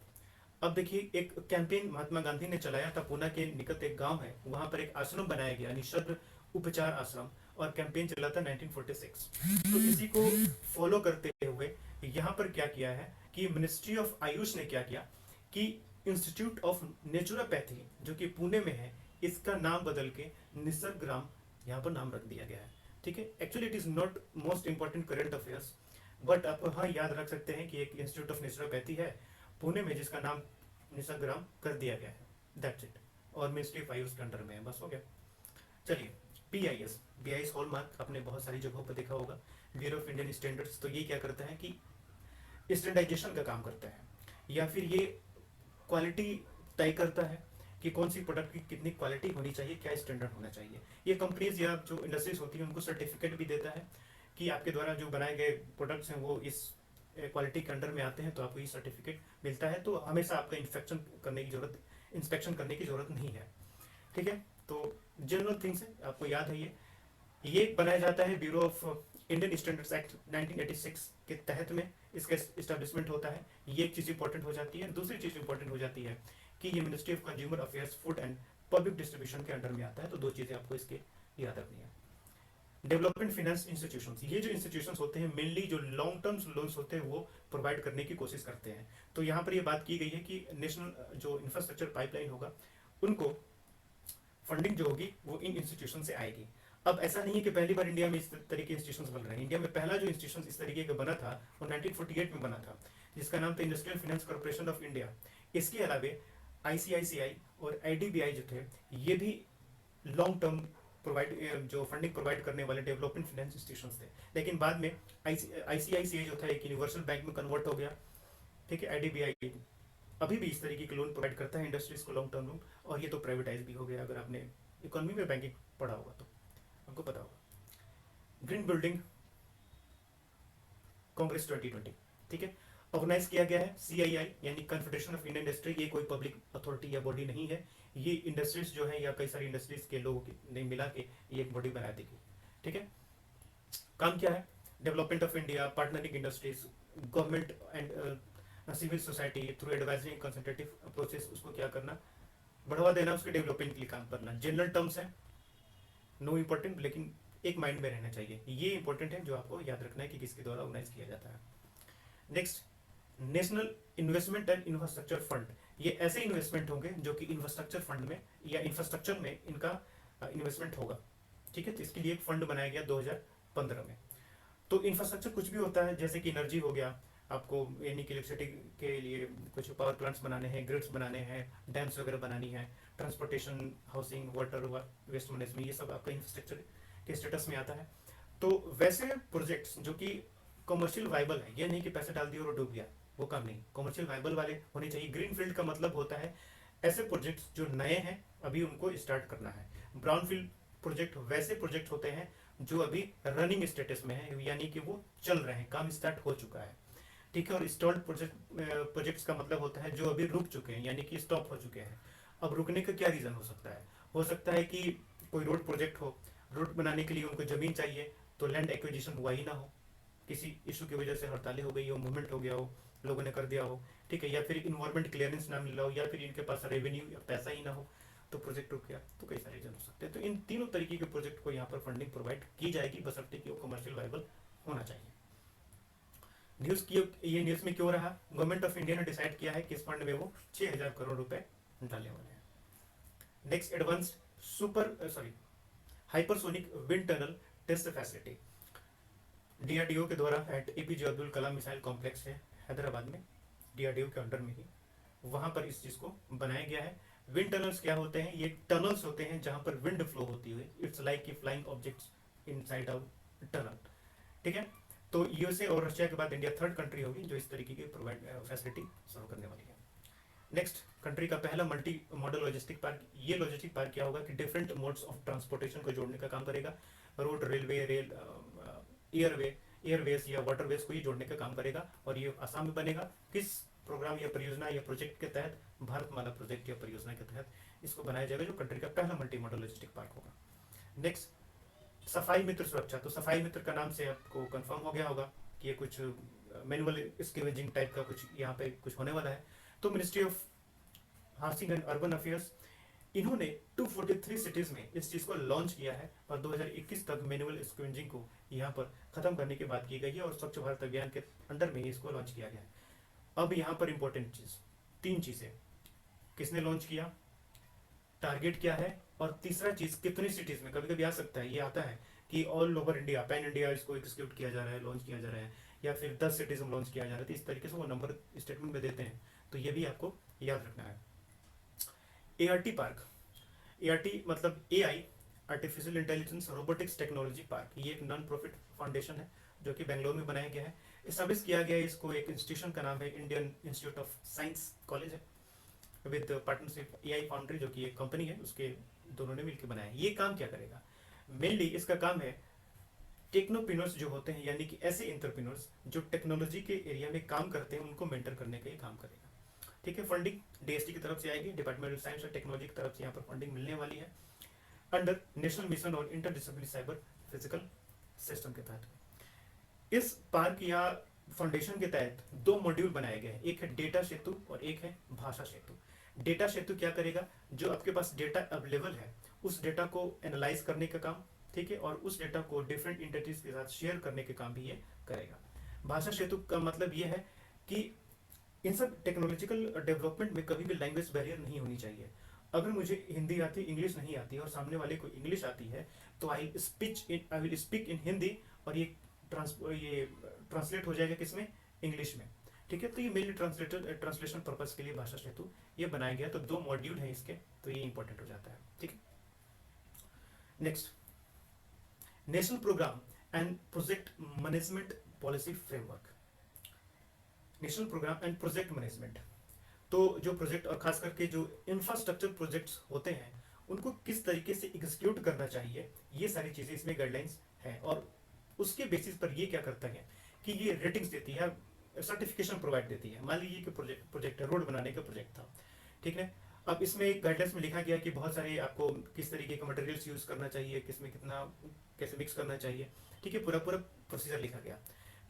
अब देखिए, एक कैंपेन महात्मा गांधी ने चलाया था, पूना के निकट एक गांव है, वहां पर एक आश्रम बनाया गया, निस्वग्र उपचार आश्रम, और कैंपेन चला था 1946। तो इसी को फॉलो करते हुए यहाँ पर क्या किया है कि मिनिस्ट्री ऑफ आयुष ने क्या किया कि इंस्टीट्यूट ऑफ नेचुरोपैथी जो कि पुणे में है, इसका नाम बदल के निसर्ग ग्राम यहाँ पर नाम रख दिया गया है। ठीक है, actually it is not most important current affairs, but आप हाँ याद रख सकते हैं कि एक इंस्टीट्यूट ऑफ नेचुरोपैथी है पुणे में जिसका नाम निसर्ग ग्राम कर दिया गया है। That's it. और मिनिस्ट्री ऑफ आयुष के अंडर में है, बस हो गया। चलिए, बीआईएस। बीआईएस हॉलमार्क आपने बहुत सारी जगहों पर देखा होगा, ब्यूरो ऑफ इंडियन स्टैंडर्ड्स। तो ये क्या करता है कि स्टैंडर्डाइजेशन का काम करता है, या फिर ये क्वालिटी तय करता है कि कौन सी प्रोडक्ट की कितनी क्वालिटी होनी चाहिए, क्या स्टैंडर्ड होना चाहिए। ये कंपनीज या जो इंडस्ट्रीज होती हैं उनको सर्टिफिकेट भी देता है कि आपके द्वारा जो बनाए गए प्रोडक्ट्स हैं वो इस क्वालिटी के अंडर में आते हैं, तो आपको ये सर्टिफिकेट मिलता है। तो हमेशा आपका इंस्पेक्शन करने की जरूरत नहीं है। ठीक है, तो जनरल थिंग्स है, आपको याद है ये बनाया जाता है bureau of Indian standards act 1986 के तहत में इसका इस्टेब्लिशमेंट होता है। ये एक चीज़ इंपॉर्टेंट हो जाती है। दूसरी चीज़ इंपॉर्टेंट हो जाती है कि ये ministry of consumer affairs, food and public distribution के अंडर में आता है। तो दो चीज़ें आपको इसके याद रखनी है। डेवलपमेंट फाइनेंस इंस्टीट्यूशंस, ये जो इंस्टीट्यूशंस होते हैं मेनली जो लॉन्ग टर्म लोन्स होते हैं वो प्रोवाइड करने की कोशिश करते हैं। तो यहाँ पर ये बात की गई है कि नेशनल जो इंफ्रास्ट्रक्चर पाइपलाइन होगा उनको फंडिंग जो होगी वो इन इंस्टीट्यूशन से आएगी। अब ऐसा नहीं है कि पहली बार इंडिया में इस तरीके के इंस्टीट्यूशंस बन रहे हैं। इंडिया में पहला जो इंस्टीट्यूशन इस तरीके का बना था वो 1948 में बना था, जिसका नाम था industrial finance corporation of India. इसके अलावे आईसीआईसीआई और आईडीबीआई जो थे ये भी लॉन्ग टर्म प्रोवाइड जो फंडिंग प्रोवाइड करने वाले डेवलपमेंट फाइनेंस इंस्टीट्यूशंस थे। लेकिन बाद में आईसीआईसीआई जो था एक यूनिवर्सल बैंक में कन्वर्ट हो गया। ठीक है, आईडीबीआई अभी भी इस तरीके के लोन प्रोवाइड करता है इंडस्ट्रीज को, लॉन्ग टर्म लोन, और ये तो प्राइवेटाइज भी हो गया। अगर आपने इकोनॉमी में बैंकिंग पढ़ा होगा तो आपको पता होगा। ग्रीन बिल्डिंग कांग्रेस 2020, ठीक है, ऑर्गेनाइज किया गया है सीआईआई यानी कन्फेडरेशन ऑफ इंडियन इंडस्ट्री। ये कोई पब्लिक अथॉरिटी या बॉडी नहीं है, ये इंडस्ट्रीज जो है या कई सारी इंडस्ट्रीज के लोगों ने मिला के ये एक बॉडी बना देगी। ठीक है, काम क्या है? Development of India, partnering industries, government and civil society through advisory consultative process, उसको क्या करना, बढ़ावा देना, उसके डेवलपमेंट के लिए काम करना। जनरल टर्म्स है, नो इम्पोर्टेंट, लेकिन एक माइंड में रहना चाहिए। ये इंपॉर्टेंट है जो आपको याद रखना है कि किसके द्वारा ऑर्गेनाइज किया जाता है। Next, national investment and infrastructure fund. ये ऐसे इन्वेस्टमेंट होंगे जो कि इंफ्रास्ट्रक्चर फंड में या इंफ्रास्ट्रक्चर में इनका इन्वेस्टमेंट होगा। ठीक है, तो इसके लिए एक फंड बनाया गया 2015 में। तो इंफ्रास्ट्रक्चर कुछ भी होता है, जैसे कि एनर्जी हो गया, आपको यानी कि इलेक्ट्रिसिटी के लिए कुछ पावर प्लांट्स बनाने हैं, ग्रिड्स बनाने हैं, डैम्स वगैरह बनानी है, transportation, housing, water, waste management, ये सब आपका इंफ्रास्ट्रक्चर के स्टेटस में आता है। तो वैसे प्रोजेक्ट्स जो कि कमर्शियल वाइबल है, ये नहीं कि पैसे डाल दिए और डूब गया, वो काम नहीं। कमर्शियल वाइबल वाले होने चाहिए। ग्रीन फील्ड का मतलब होता है ऐसे प्रोजेक्ट्स जो नए हैं, अभी उनको स्टार्ट करना है। ब्राउन फील्ड प्रोजेक्ट वैसे प्रोजेक्ट होते हैं जो अभी रनिंग स्टेटस में है, यानी कि वो चल रहे हैं, काम स्टार्ट हो चुका है। ठीक है, और स्टॉल्ड प्रोजेक्ट्स का मतलब होता है जो अभी रुक चुके हैं, यानी कि स्टॉप हो चुके हैं। अब रुकने का क्या रीज़न हो सकता है? हो सकता है कि कोई रोड प्रोजेक्ट हो, रोड बनाने के लिए उनको ज़मीन चाहिए, तो लैंड एक्विजिशन हुआ ही ना हो, किसी इशू की वजह से हड़तालें हो गई हो, मूवमेंट हो गया हो, लोगों ने कर दिया हो। ठीक है, या फिर इन्वायरमेंट क्लियरेंस ना मिल रहा हो, या फिर इनके पास रेवेन्यू या पैसा ही ना हो, तो प्रोजेक्ट रुक गया। तो कई सारे रीजन हो सकते हैं। तो इन तीनों तरीके के प्रोजेक्ट को यहाँ पर फंडिंग प्रोवाइड की जाएगी, बशर्ते कि वो कमर्शियल वाइबल होना चाहिए। न्यूज़ की ये न्यूज़ में क्यों रहा? गवर्नमेंट ऑफ इंडिया ने डिसाइड किया है कि इस फंड में वो 6000 करोड़ रुपए डालने वाले हैं। Next, advance hypersonic wind tunnel test facility. DRDO के द्वारा at APJ Abdul Kalam missile complex है हैदराबाद में, डीआरडीओ के अंडर में ही वहां पर इस चीज को बनाया गया है। विंड टनल्स क्या होते हैं? ये टनल्स होते हैं जहां पर विंड फ्लो होती है। इट्स लाइक कि flying objects inside out tunnel. ठीक है, तो यूएसए और रशिया के बाद इंडिया थर्ड कंट्री होगी जो इस तरीके की प्रोवाइड फैसिलिटी सर्व करने वाली है। नेक्स्ट, कंट्री का पहला मल्टी मॉडल लॉजिस्टिक पार्क। ये लॉजिस्टिक पार्क क्या होगा कि डिफरेंट मोड्स ऑफ ट्रांसपोर्टेशन को जोड़ने का काम करेगा। रोड, रेलवे, एयरवेज या वाटरवेज को ही जोड़ने का काम करेगा। और ये आसाम में बनेगा। किस प्रोग्राम या परियोजना या प्रोजेक्ट के तहत, भारतमाला प्रोजेक्ट या परियोजना के तहत इसको बनाया जाएगा, जो कंट्री का पहला मल्टी मॉडल लॉजिस्टिक पार्क होगा। नेक्स्ट, सफाई मित्र सुरक्षा। तो सफाई मित्र का नाम से आपको कंफर्म हो गया होगा कि ये कुछ मैनुअल स्केवेजिंग टाइप का कुछ यहाँ पे कुछ होने वाला है। तो ministry of housing and urban affairs, इन्होंने 243 सिटीज में इस चीज को लॉन्च किया है और 2021 तक मैनुअल स्क्वेंजिंग को यहाँ पर खत्म करने की बात की गई है और स्वच्छ भारत अभियान के अंडर में इसको लॉन्च किया गया है। अब यहाँ पर इंपॉर्टेंट चीज, तीन चीजें, किसने लॉन्च किया, टारगेट क्या है, और तीसरा चीज कितनी सिटीज में। कभी कभी आ सकता है, ये आता है कि all over India, pan India इसको एग्जीक्यूट किया जा रहा है, लॉन्च किया जा रहा है, या फिर 10 सिटीज में लॉन्च किया जा रहा है, तो इस तरीके से वो नंबर स्टेटमेंट में देते हैं, तो ये भी आपको याद रखना है। ART पार्क, ART मतलब AI, artificial intelligence robotics technology park, ये एक नॉन प्रॉफिट फाउंडेशन है जो कि बेंगलोर में बनाया गया है। इस्टेब्लिश किया गया है इसको, एक इंस्टीट्यूशन का नाम है Indian institute of science college है, विद पार्टनरशिप AI फाउंड्री जो कि एक कंपनी है, उसके दोनों ने मिलकर बनाया है। ये काम क्या करेगा, मेनली इसका काम है टेक्नोप्रेन्योर्स जो होते हैं, यानी कि ऐसे एंटरप्रेन्योर्स जो टेक्नोलॉजी के एरिया में काम करते हैं, उनको मेंटर करने का ये काम करेगा। ठीक है, फंडिंग DST की तरफ से आएगी, डिपार्टमेंट ऑफ साइंस और टेक्नोलॉजी की तरफ से यहाँ पर फंडिंग मिलने वाली है, अंडर नेशनल मिशन और इंटरडिसिप्लिनरी साइबर फिजिकल सिस्टम के तहत। इस पार्क या फाउंडेशन के तहत 2 मॉड्यूल बनाए गए हैं, एक है डेटा सेतु और एक है भाषा सेतु। डेटा सेतु क्या करेगा, जो आपके पास डेटा अवेलेबल है उस डेटा को एनालाइज करने का काम, ठीक है, और उस डेटा को डिफरेंट इंटिटीज के साथ शेयर करने के काम भी ये करेगा। भाषा सेतु का मतलब ये है कि इन सब टेक्नोलॉजिकल डेवलपमेंट में कभी भी लैंग्वेज बैरियर नहीं होनी चाहिए। अगर मुझे हिंदी आती, इंग्लिश नहीं आती और सामने वाले को इंग्लिश आती है, तो I will speak in Hindi और ये ट्रांसलेट हो जाएगा किसमें, इंग्लिश में। ठीक है, तो ये मेनली ट्रांसलेशन पर्पस के लिए भाषा सेतु ये बनाया गया। तो 2 मॉड्यूल है इसके, तो ये इंपॉर्टेंट हो जाता है। ठीक है, next, national programme and project management policy framework. National programme and project management, तो जो प्रोजेक्ट और खास करके जो इंफ्रास्ट्रक्चर प्रोजेक्ट्स होते हैं उनको किस तरीके से एग्जीक्यूट करना चाहिए, ये सारी चीजें इसमें गाइडलाइंस हैं। और उसके बेसिस पर ये क्या करता है कि ये रेटिंग्स देती है, सर्टिफिकेशन प्रोवाइड देती है। मान लीजिए कि प्रोजेक्ट रोड बनाने का प्रोजेक्ट था, ठीक है। अब इसमें एक गाइडलाइंस में लिखा गया कि बहुत सारे आपको किस तरीके का मटेरियल्स यूज करना चाहिए, किसमें कितना कैसे मिक्स करना चाहिए, ठीक है, पूरा पूरा प्रोसीजर लिखा गया।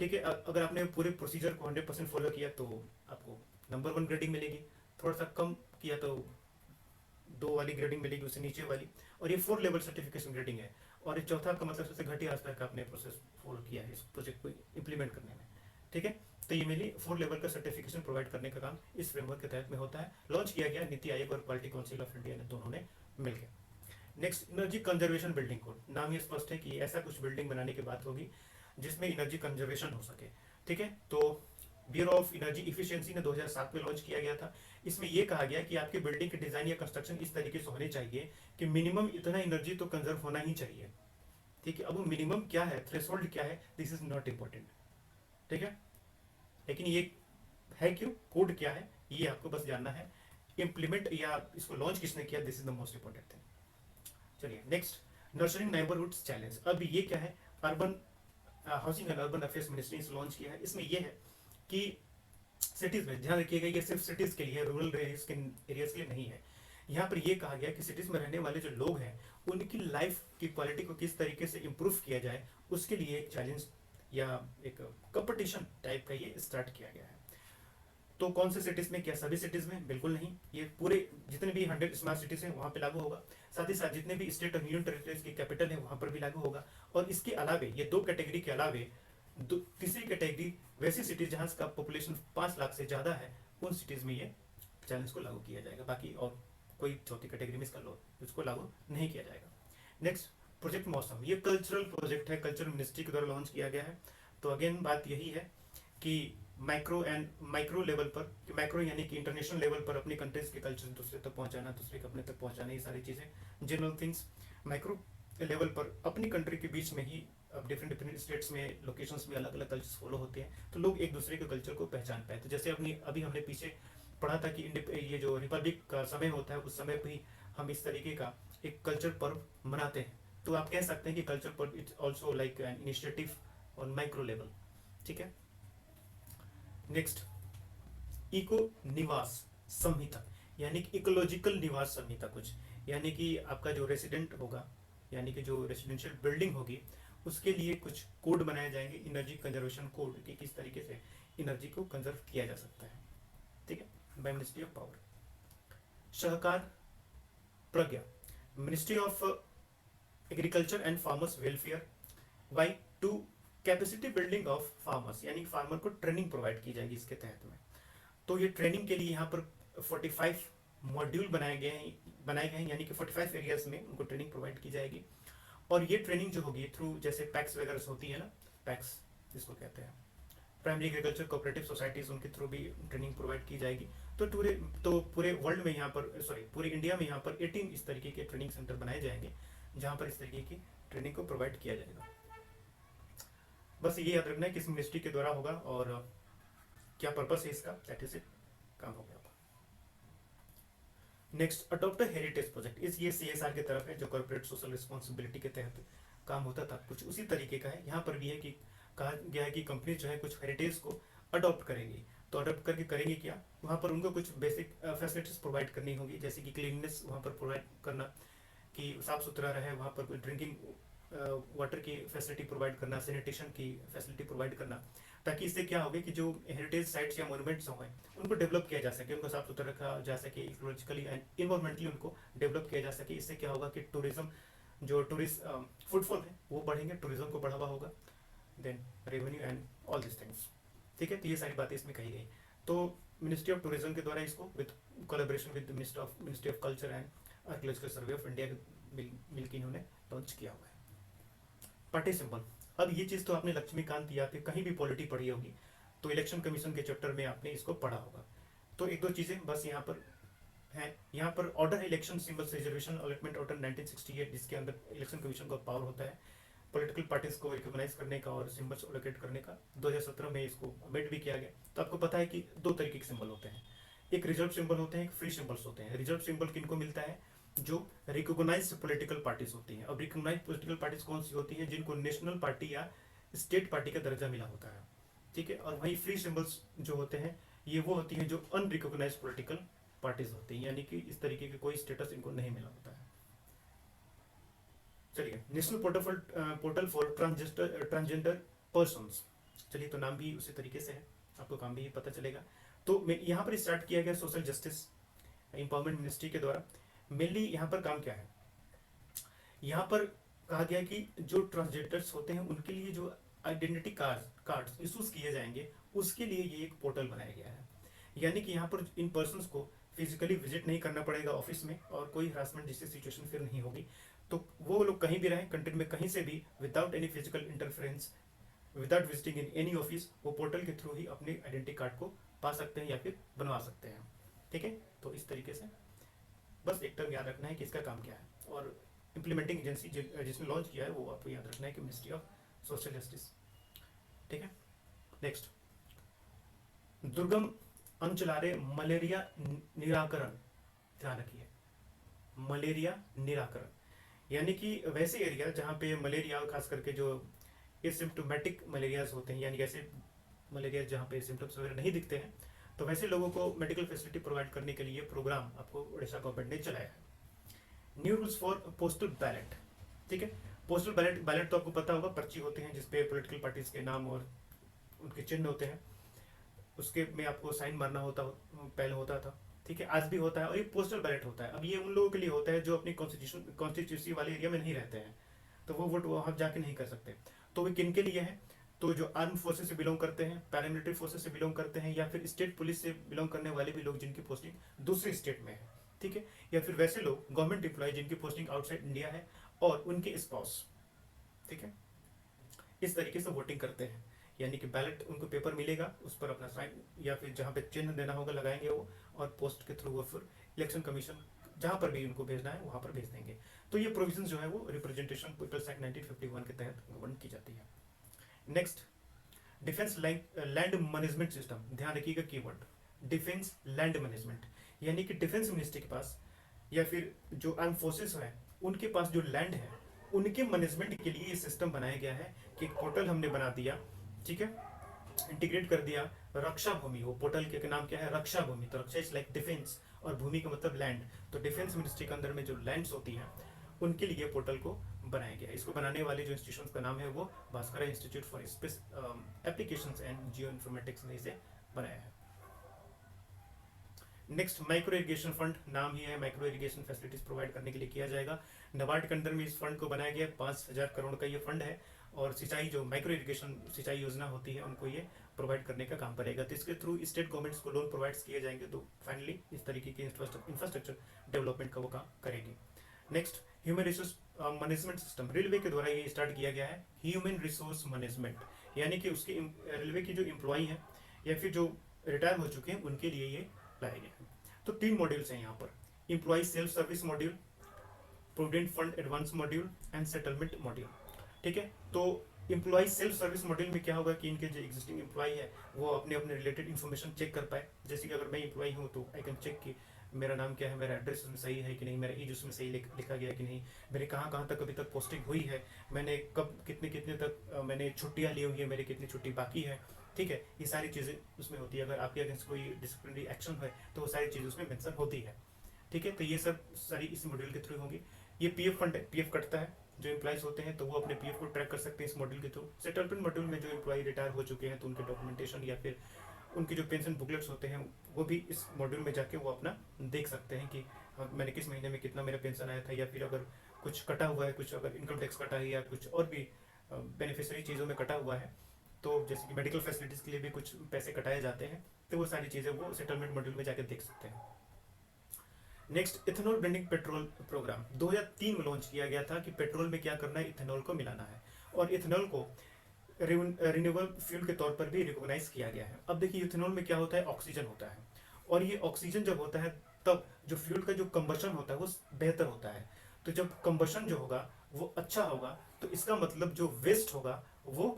ठीक है, अगर आपने पूरे प्रोसीजर को 100% फॉलो किया तो आपको नंबर 1 ग्रेडिंग मिलेगी, थोड़ा सा कम किया तो 2 वाली ग्रेडिंग मिलेगी, उससे नीचे वाली, और ये 4 लेवल सर्टिफिकेशन ग्रेडिंग है। और ये चौथा का मतलब सबसे घटिया स्तर का आपने प्रोसेस फॉलो किया है इस प्रोजेक्ट को इम्प्लीमेंट करने में। ठीक है, तो ये मेनली 4 लेवल का सर्टिफिकेशन प्रोवाइड करने का काम इस फ्रेमवर्क के तहत में होता है। लॉन्च किया गया नीति आयोग और क्वालिटी काउंसिल ऑफ इंडिया ने दोनों ने मिलकर। Next, energy conservation building code. नाम ये स्पष्ट है कि ऐसा कुछ बिल्डिंग बनाने की बात होगी जिसमें एनर्जी कंजर्वेशन हो सके। ठीक है, तो ब्यूरो ऑफ एनर्जी इफिशिएंसी ने 2007 में लॉन्च किया गया था। इसमें यह कहा गया कि आपके बिल्डिंग के डिजाइन या कंस्ट्रक्शन इस तरीके से होने चाहिए कि मिनिमम इतना एनर्जी तो कंजर्व होना ही चाहिए। ठीक है, अब वो मिनिमम क्या है, थ्रेशोल्ड क्या है, दिस इज नॉट इम्पोर्टेंट। ठीक है, लेकिन ये है क्यों, कोड क्या है, ये आपको बस जानना है। इम्प्लीमेंट या इसको लॉन्च किसने किया, this is the most important thing. चलिए नेक्स्ट, नर्चरिंग नेबरहुड्स चैलेंज। अब ये क्या है, urban housing and urban affairs ministry ने लॉन्च किया है। इसमें यह है कि सिटीज में ध्यान रखिएगा, ये सिर्फ सिटीज के लिए, रूरल एरियाज के लिए नहीं है। यहाँ पर यह कहा गया कि सिटीज में रहने वाले जो लोग हैं उनकी लाइफ की क्वालिटी को किस तरीके से इम्प्रूव किया जाए, उसके लिए एक चैलेंज या एक कंपटीशन टाइप का ये स्टार्ट किया गया है। तो कौन से सिटीज में, क्या सभी सिटीज में, बिल्कुल नहीं, ये पूरे जितने भी 100 स्मार्ट सिटीज हैं वहाँ पे लागू होगा। साथ ही साथ जितने भी स्टेट और यूनियन टेरिटरीज की कैपिटल है वहाँ पर भी लागू होगा। और इसके अलावे ये 2 कैटेगरी के अलावे तीसरी कैटेगरी वैसी सिटीज जहाँ का पॉपुलेशन 5 लाख से ज़्यादा है, उन सिटीज में ये चैलेंज को लागू किया जाएगा। बाकी और कोई चौथी कैटेगरी में इसको लागू नहीं किया जाएगा। नेक्स्ट, प्रोजेक्ट मौसम। ये कल्चरल प्रोजेक्ट है, कल्चरल मिनिस्ट्री के द्वारा लॉन्च किया गया है। तो अगेन बात यही है कि माइक्रो लेवल पर, माइक्रो यानी कि इंटरनेशनल लेवल पर अपनी कंट्रीज के कल्चर दूसरे तक पहुंचाना, दूसरे को अपने तक पहुंचाना, ये सारी चीज़ें जनरल थिंग्स। माइक्रो लेवल पर अपनी कंट्री के बीच में ही अब डिफरेंट स्टेट्स में, लोकेशंस में अलग अलग कल्चर्स फॉलो होते हैं, तो लोग एक दूसरे के कल्चर को पहचान पाए। तो जैसे अभी हमने पीछे पढ़ा था कि ये जो रिपब्लिक का समय होता है उस समय भी हम इस तरीके का एक कल्चर पर्व मनाते हैं। तो आप कह सकते हैं कि कल्चर पर्व it's also like an initiative on micro level. ठीक है, नेक्स्ट, इको निवास संहिता, यानी कि इकोलॉजिकल निवास संहिता कुछ, यानी कि आपका जो रेसिडेंट होगा, यानी कि जो रेसिडेंशियल बिल्डिंग होगी उसके लिए कुछ कोड बनाए जाएंगे, एनर्जी कंजर्वेशन कोड, कि किस तरीके से एनर्जी को कंजर्व किया जा सकता है, ठीक है, by ministry of power. Sahakar Pragya, ministry of agriculture and farmers welfare by two capacity building of farmers, यानी फार्मर को ट्रेनिंग प्रोवाइड की जाएगी इसके तहत में। तो ये ट्रेनिंग के लिए यहाँ पर 45 मॉड्यूल बनाए गए हैं, यानी कि 45 एरियाज में उनको ट्रेनिंग प्रोवाइड की जाएगी। और ये ट्रेनिंग जो होगी थ्रू, जैसे पैक्स वगैरह होती है ना, पैक्स जिसको कहते हैं प्राइमरी एग्रीकल्चर कोऑपरेटिव सोसाइटीज, उनके थ्रू भी ट्रेनिंग प्रोवाइड की जाएगी। तो पूरे वर्ल्ड में यहाँ पर, सॉरी पूरे इंडिया में यहाँ पर 18 इस तरीके के ट्रेनिंग सेंटर बनाए जाएंगे जहाँ पर इस तरीके की ट्रेनिंग को प्रोवाइड किया जाएगा। बस ये याद रखना है किस मिनिस्ट्री के द्वारा होगा और क्या पर्पस है इसका, दैट इज इट, काम हो गया। नेक्स्ट, अडॉप्ट हेरिटेज प्रोजेक्ट, इस ये CSR की तरफ है, जो कॉर्पोरेट सोशल रिस्पॉन्सिबिलिटी के तहत काम होता था, कुछ उसी तरीके का है। यहाँ पर भी है कि कहा गया है कि कंपनी जो है कुछ हेरिटेज को अडॉप्ट करेंगी। तो अडॉप्ट करके करेंगे क्या, वहाँ पर उनको कुछ बेसिक फैसिलिटीज प्रोवाइड करनी होगी, जैसे कि क्लीननेस वहाँ पर प्रोवाइड करना, कि साफ सुथरा रहे, वहाँ पर कोई ड्रिंकिंग वाटर की फैसिलिटी प्रोवाइड करना, सैनिटेशन की फैसिलिटी प्रोवाइड करना, ताकि इससे क्या होगा कि जो हेरिटेज साइट्स या मोन्यूमेंट्स होंगे उनको डेवलप किया जा सके, उनको साफ सुथरा रखा जा सके, इकोलॉजिकली एंड इन्वायरमेंटली उनको डेवलप किया जा सके। इससे क्या होगा कि टूरिज्म, जो टूरिस्ट फुटफॉल है वो बढ़ेंगे, टूरिज्म को बढ़ावा होगा, then revenue and all this things, ठीक है। तो ये सारी बातें इसमें कही गई। तो मिनिस्ट्री ऑफ टूरिज्म के द्वारा इसको with collaboration with ministry of culture and archaeological survey of India मिलकर इन्होंने लॉन्च किया हुआ है। पार्टी सिंबल, अब ये चीज़ तो आपने लक्ष्मीकांत या फिर कहीं भी पॉलिटी पढ़ी होगी, तो इलेक्शन कमीशन के चैप्टर में आपने इसको पढ़ा होगा। तो एक दो चीज़ें बस यहाँ पर है। यहाँ पर ऑर्डर है election symbols reservation allotment order 1968, जिसके अंदर इलेक्शन कमीशन का पावर होता है पॉलिटिकल पार्टीज को रिकॉग्नाइज करने का और सिंबल्स एलोकेट करने का। 2017 में इसको अमेंड भी किया गया। तो आपको पता है कि दो तरीके के सिंबल होते हैं, एक रिजर्व सिंबल होते हैं, एक फ्री सिंबल्स होते हैं। रिजर्व सिंबल किनको मिलता है, जो रिकॉग्नाइज्ड पॉलिटिकल पार्टीज होती हैं। अब रिकॉग्नाइज्ड पॉलिटिकल पार्टीज कौन सी होती हैं, जिनको नेशनल पार्टी या स्टेट पार्टी का दर्जा मिला होता है, ठीक है। और वहीं फ्री सिंबल्स जो होते हैं ये वो होती हैं जो अनरिकॉग्नाइज्ड पॉलिटिकल पार्टीज होती हैं, यानी कि इस तरीके के कोई स्टेटस इनको नहीं मिला होता है। चलिए, national portal for transgender persons, चलिए तो नाम भी उसी तरीके से है, आपको काम भी पता चलेगा। तो यहाँ पर स्टार्ट किया गया सोशल जस्टिस एम्पावरमेंट मिनिस्ट्री के द्वारा। मेनली यहाँ पर काम क्या है, यहाँ पर कहा गया कि जो ट्रांसजेंडर्स होते हैं उनके लिए जो आइडेंटिटी कार्ड्स इशूज किए जाएंगे, उसके लिए ये एक पोर्टल बनाया गया है। यानी कि यहाँ पर इन पर्सन्स को फिजिकली विजिट नहीं करना पड़ेगा ऑफिस में, और कोई हरासमेंट जैसी सिचुएशन फिर नहीं होगी। तो वो लोग कहीं भी रहें, कंट्री में कहीं से भी, without any physical interference, without visiting in any office, वो पोर्टल के थ्रू ही अपने आइडेंटिटी कार्ड को पा सकते हैं या फिर बनवा सकते हैं, ठीक है। तो इस तरीके से बस एक टर्म याद रखना है कि इसका काम क्या है, और इम्प्लीमेंटिंग एजेंसी जिसने लॉन्च किया है वो आपको याद रखना है कि मिनिस्ट्री ऑफ सोशल जस्टिस, ठीक है। नेक्स्ट, दुर्गम अंचलारे मलेरिया निराकरण, ध्यान रखिए, मलेरिया निराकरण, यानी कि वैसे एरिया जहाँ पे मलेरिया, खास करके जो एसिम्प्टोमेटिक मलेरियाज होते हैं, यानी ऐसे मलेरिया जहाँ पे सिम्टम्स वगैरह नहीं दिखते हैं, तो वैसे लोगों को मेडिकल फैसिलिटी प्रोवाइड करने के लिए प्रोग्राम आपको उड़ीसा गवर्नमेंट ने चलाया है। New rules for postal ballot, ठीक है। पोस्टल बैलेट तो आपको पता होगा, पर्ची होते हैं जिसपे पॉलिटिकल पार्टीज के नाम और उनके चिन्ह होते हैं, उसके में आपको साइन मारना पहले होता था, ठीक है, आज भी होता है। और ये पोस्टल बैलेट होता है। अब ये उन लोगों के लिए होता है जो अपनी कॉन्स्टिट्यूंसी वाले एरिया में नहीं रहते हैं, तो वो वोट वहाँ जाके नहीं कर सकते। तो वे किन के लिए है, तो जो आर्म फोर्सेस से बिलोंग करते हैं, पैरामिलिट्री फोर्सेस से बिलोंग करते हैं, या फिर स्टेट पुलिस से बिलोंग करने वाले भी लोग जिनकी पोस्टिंग दूसरे स्टेट में है, ठीक है, या फिर वैसे लोग गवर्नमेंट एम्प्लॉय जिनकी पोस्टिंग आउटसाइड इंडिया है, और उनके स्पाउस, ठीक है। इस तरीके से वोटिंग करते हैं, यानी कि बैलेट उनको पेपर मिलेगा, उस पर अपना साइन या फिर जहाँ पे चिन्ह देना होगा लगाएंगे वो, और पोस्ट के थ्रू वो फिर इलेक्शन कमीशन जहाँ पर भी उनको भेजना है वहाँ पर भेज देंगे। तो ये प्रोविजन जो है वो रिप्रेजेंटेशन पीपल्स एक्ट 1951 के तहत गवर्न की जाती है। Next, defence land management system, ध्यान रखिएगा कीवर्ड, डिफेंस लैंड मैनेजमेंट, यानी कि डिफेंस मिनिस्ट्री के पास या फिर जो आर्म फोर्सेस हैं उनके पास जो लैंड है, उनके मैनेजमेंट के लिए ये सिस्टम बनाया गया है कि एक पोर्टल हमने बना दिया, ठीक है। इंटीग्रेट कर दिया रक्षा भूमि, वो पोर्टल के नाम क्या है, रक्षा भूमि। तो रक्षा इज लाइक डिफेंस और भूमि का मतलब लैंड, तो डिफेंस मिनिस्ट्री के अंदर में जो लैंड्स होती हैं उनके लिए पोर्टल को बनाया गया। इसको बनाने वाले जो इंस्टीट्यूशन का नाम है वो Bhaskar institute for space applications and geo informatics ने इसे बनाया है। नेक्स्ट, माइक्रो इरिगेशन फंड, नाम ही है माइक्रो इरिगेशन फैसिलिटीज प्रोवाइड करने के लिए किया जाएगा। नाबार्ड के अंदर में इस फंड को बनाया गया, 5,000 करोड़ का ये फंड है और सिंचाई जो माइक्रो इरिगेशन सिंचाई योजना होती है उनको ये प्रोवाइड करने का काम करेगा। तो इसके थ्रू स्टेट गवर्नमेंट्स को लोन प्रोवाइड किए जाएंगे, तो फाइनली इस तरीके के इंफ्रास्ट्रक्चर डेवलपमेंट का वो काम करेगी। Next, human resource management system, railway के द्वारा ये स्टार्ट किया गया है ह्यूमन रिसोर्स मैनेजमेंट, यानी कि उसके रेलवे की जो एम्प्लॉई है या फिर जो रिटायर हो चुके हैं उनके लिए ये लाया गया है। तो 3 मॉड्यूल्स हैं यहाँ पर, employ self service module, provident fund advance module and settlement module. ठीक है, तो एम्प्लॉय सेल्फ सर्विस मॉड्यूल में क्या होगा कि इनके जो एग्जिस्टिंग एम्प्लॉय है वो अपने अपने रिलेटेड इन्फॉर्मेशन चेक कर पाए। जैसे कि अगर मैं एम्प्लॉय हूँ तो आई कैन चेक कि मेरा नाम क्या है, मेरा एड्रेस उसमें सही है कि नहीं, मेरा एज उसमें सही लिखा गया है कि नहीं, मेरे कहाँ कहाँ तक अभी तक पोस्टिंग हुई है, मैंने कब कितने कितने तक मैंने छुट्टियाँ ली हुई है, मेरी कितनी छुट्टी बाकी है। ठीक है, ये सारी चीज़ें उसमें होती है। अगर आपके अगेंस्ट कोई डिसिप्लिनरी एक्शन है तो वो सारी चीज़ें उसमें मेंशन होती है। ठीक है, तो ये सब सारी इस मॉड्यूल के थ्रू होंगी। ये पीएफ फंड है, पीएफ कटता है जो एम्प्लॉइज होते हैं तो वो अपने पीएफ को ट्रैक कर सकते हैं इस मॉड्यूल के थ्रू। सेटलमेंट मॉड्यूल में जो एम्प्लॉय रिटायर हो चुके हैं तो उनके डॉक्यूमेंटेशन या फिर उनके जो पेंशन बुकलेट्स होते हैं वो भी इस मॉड्यूल में जाके वो अपना देख सकते हैं कि मैंने किस महीने में कितना मेरा पेंशन आया था, या फिर अगर कुछ कटा हुआ है, कुछ अगर इनकम टैक्स कटा है या कुछ और भी बेनिफिशियरी चीज़ों में कटा हुआ है, तो जैसे कि मेडिकल फैसिलिटीज़ के लिए भी कुछ पैसे कटाए जाते हैं, तो वो सारी चीज़ें वो सेटलमेंट मॉड्यूल में जाकर देख सकते हैं। Next, ethanol blending petrol programme 2003 में लॉन्च किया गया था कि पेट्रोल में क्या करना है, इथेनॉल को मिलाना है और इथेनॉल को रिन्यूएबल फ्यूल के तौर पर भी रिकॉग्नाइज किया गया है। अब देखिए इथेनॉल में क्या होता है, ऑक्सीजन होता है और ये ऑक्सीजन जब होता है तब जो फ्यूल का जो कंबशन होता है वो बेहतर होता है। तो जब कंबशन जो होगा वो अच्छा होगा तो इसका मतलब जो वेस्ट होगा वो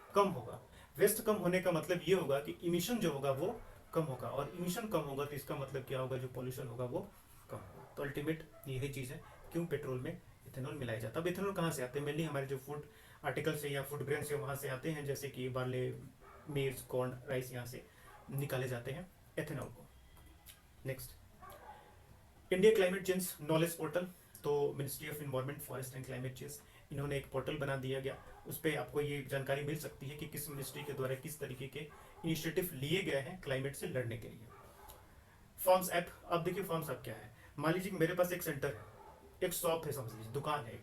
कम होगा। वेस्ट कम होने का मतलब ये होगा कि इमिशन जो होगा वो कम होगा और इमिशन कम होगा तो इसका मतलब क्या होगा, जो पॉल्यूशन होगा वो कम होगा। तो अल्टीमेट यही चीज़ है क्यों पेट्रोल में इथेनॉल मिलाया जाता है। अब इथेनॉल कहाँ से आते हैं, मेनली हमारे जो फूड आर्टिकल से या फूड ग्रेन से वहाँ से आते हैं, जैसे कि बार्ले, मिर्च, कॉर्न, राइस, यहाँ से निकाले जाते हैं एथेनॉल को। Next, India climate change knowledge portal, तो ministry of environment forest and climate change इन्होंने एक पोर्टल बना दिया गया, उस पर आपको ये जानकारी मिल सकती है कि किस मिनिस्ट्री के द्वारा किस तरीके के इनिशिएटिव लिए गए हैं क्लाइमेट से लड़ने के लिए। फॉर्म्स ऐप, अब देखिए फॉर्म्स ऐप क्या है। मान लीजिए मेरे पास एक सेंटर है, एक शॉप है, समझ लीजिए दुकान है एक,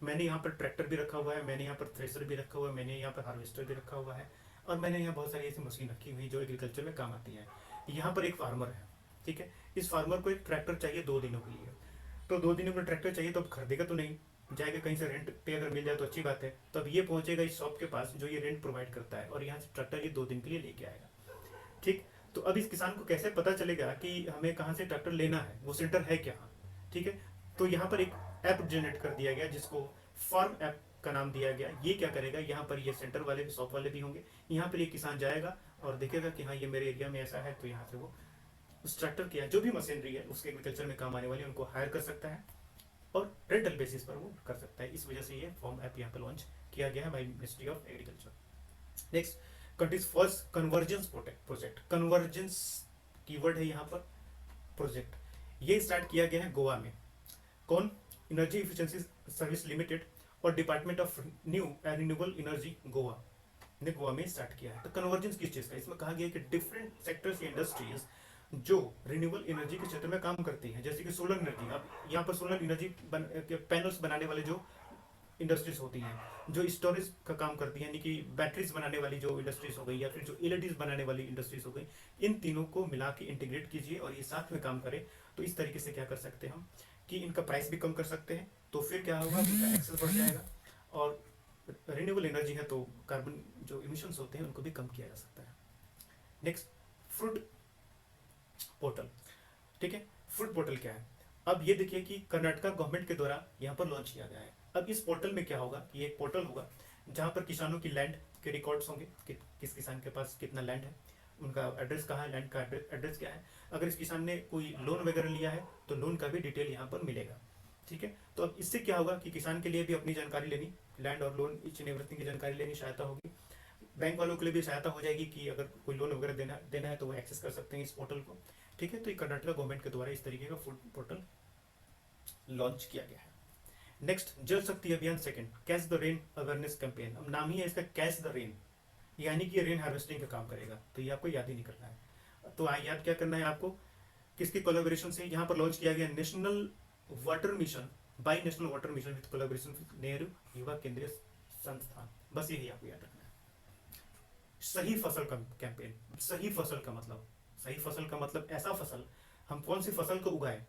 मैंने यहाँ पर ट्रैक्टर भी रखा हुआ है, मैंने यहाँ पर थ्रेशर भी रखा हुआ है, मैंने यहाँ पर हार्वेस्टर भी रखा हुआ है और मैंने यहाँ बहुत सारी ऐसी मशीन रखी हुई जो एग्रीकल्चर में काम आती है। यहाँ पर एक फार्मर है, ठीक है, इस फार्मर को एक ट्रैक्टर चाहिए 2 दिनों के लिए, तो 2 दिनों का ट्रैक्टर चाहिए तो अब खरीदेगा तो नहीं, जाएगा कहीं से रेंट पे, अगर मिल जाए तो अच्छी बात है। तो अब ये पहुंचेगा इस शॉप के पास जो ये रेंट प्रोवाइड करता है और यहाँ से ट्रैक्टर ये 2 दिन के लिए लेके आएगा। ठीक, तो अब इस किसान को कैसे पता चलेगा कि हमें कहाँ से ट्रैक्टर लेना है, वो सेंटर है क्या। ठीक है, तो यहाँ पर एक ऐप जनरेट कर दिया गया जिसको फार्म ऐप का नाम दिया गया। ये क्या करेगा, यहाँ पर ये सेंटर वाले भी शॉप वाले भी होंगे, यहाँ पर ये किसान जाएगा और देखेगा कि हाँ ये मेरे एरिया में ऐसा है, तो यहाँ से वो उस ट्रैक्टर की जो भी मशीनरी है उसके एग्रीकल्चर में काम आने वाली उनको हायर कर सकता है और रेंटल बेसिस पर वो कर सकता है। इस वजह से ये फॉर्म ऐप यहाँ पर लॉन्च किया गया है by ministry of agriculture. Next, countries first convergence project, convergence keyword है यहाँ पर, प्रोजेक्ट ये स्टार्ट किया गया है गोवा में। कौन, एनर्जी इफिशिएंसी सर्विस लिमिटेड और department of new and renewable energy Goa ने गोवा में स्टार्ट किया है। तो कन्वर्जेंस किस चीज़ का, इसमें कहा गया है कि डिफरेंट सेक्टर्स या इंडस्ट्रीज जो रिन्यूएबल एनर्जी के क्षेत्र में काम करती हैं, जैसे कि सोलर एनर्जी, अब यहाँ पर सोलर एनर्जी पैनल्स बनाने वाले जो इंडस्ट्रीज होती हैं, जो स्टोरेज का काम करती हैं, यानी कि बैटरीज बनाने वाली जो इंडस्ट्रीज हो गई या फिर जो एलईडीज बनाने वाली इंडस्ट्रीज हो गई, इन तीनों को मिला के इंटीग्रेट कीजिए और ये साथ में काम करें। तो इस तरीके से क्या कर सकते हैं हम कि इनका प्राइस भी कम कर सकते हैं, तो फिर क्या होगा, इनका एक्सेस बढ़ जाएगा और रिन्यूएबल एनर्जी है तो कार्बन जो इमिशंस होते हैं उनको भी कम किया जा सकता है। नेक्स्ट, फूड पोर्टल, ठीक है, फूड पोर्टल क्या है। अब ये देखिए कि कर्नाटका गवर्नमेंट के द्वारा यहाँ पर लॉन्च किया गया है। अब इस पोर्टल में क्या होगा कि एक पोर्टल होगा जहाँ पर किसानों की लैंड के रिकॉर्ड्स होंगे कि किस किसान के पास कितना लैंड है, उनका एड्रेस कहाँ है, लैंड का एड्रेस क्या है, अगर इस किसान ने कोई लोन वगैरह लिया है तो लोन का भी डिटेल यहाँ पर मिलेगा। ठीक है, तो अब इससे क्या होगा कि किसान के लिए भी अपनी जानकारी लेनी, लैंड और लोन ईच एंड एवरीथिंग की जानकारी लेनी सहायता होगी। बैंक वालों के लिए भी सहायता हो जाएगी कि अगर कोई लोन वगैरह देना देना है तो वो एक्सेस कर सकते हैं इस पोर्टल को। ठीक है, तो ये कर्नाटक गवर्नमेंट के द्वारा इस तरीके का फूड पोर्टल लॉन्च किया गया है। नेक्स्ट, जल शक्ति अभियान second, catch the rain awareness campaign. अब नाम ही है इसका कैच द रेन, यानी कि रेन हार्वेस्टिंग का काम करेगा, तो ये आपको याद ही नहीं करना है। तो याद क्या करना है आपको, किसकी कोलैबोरेशन से यहाँ पर लॉन्च किया गया, national water mission by national water mission with collaboration with Nehru Yuva Kendriya संस्थान। बस यही आपको याद रखना है। सही फसल का कैंपेन, सही फसल का मतलब, सही फसल का मतलब ऐसा फसल, हम कौन सी फसल को उगाएं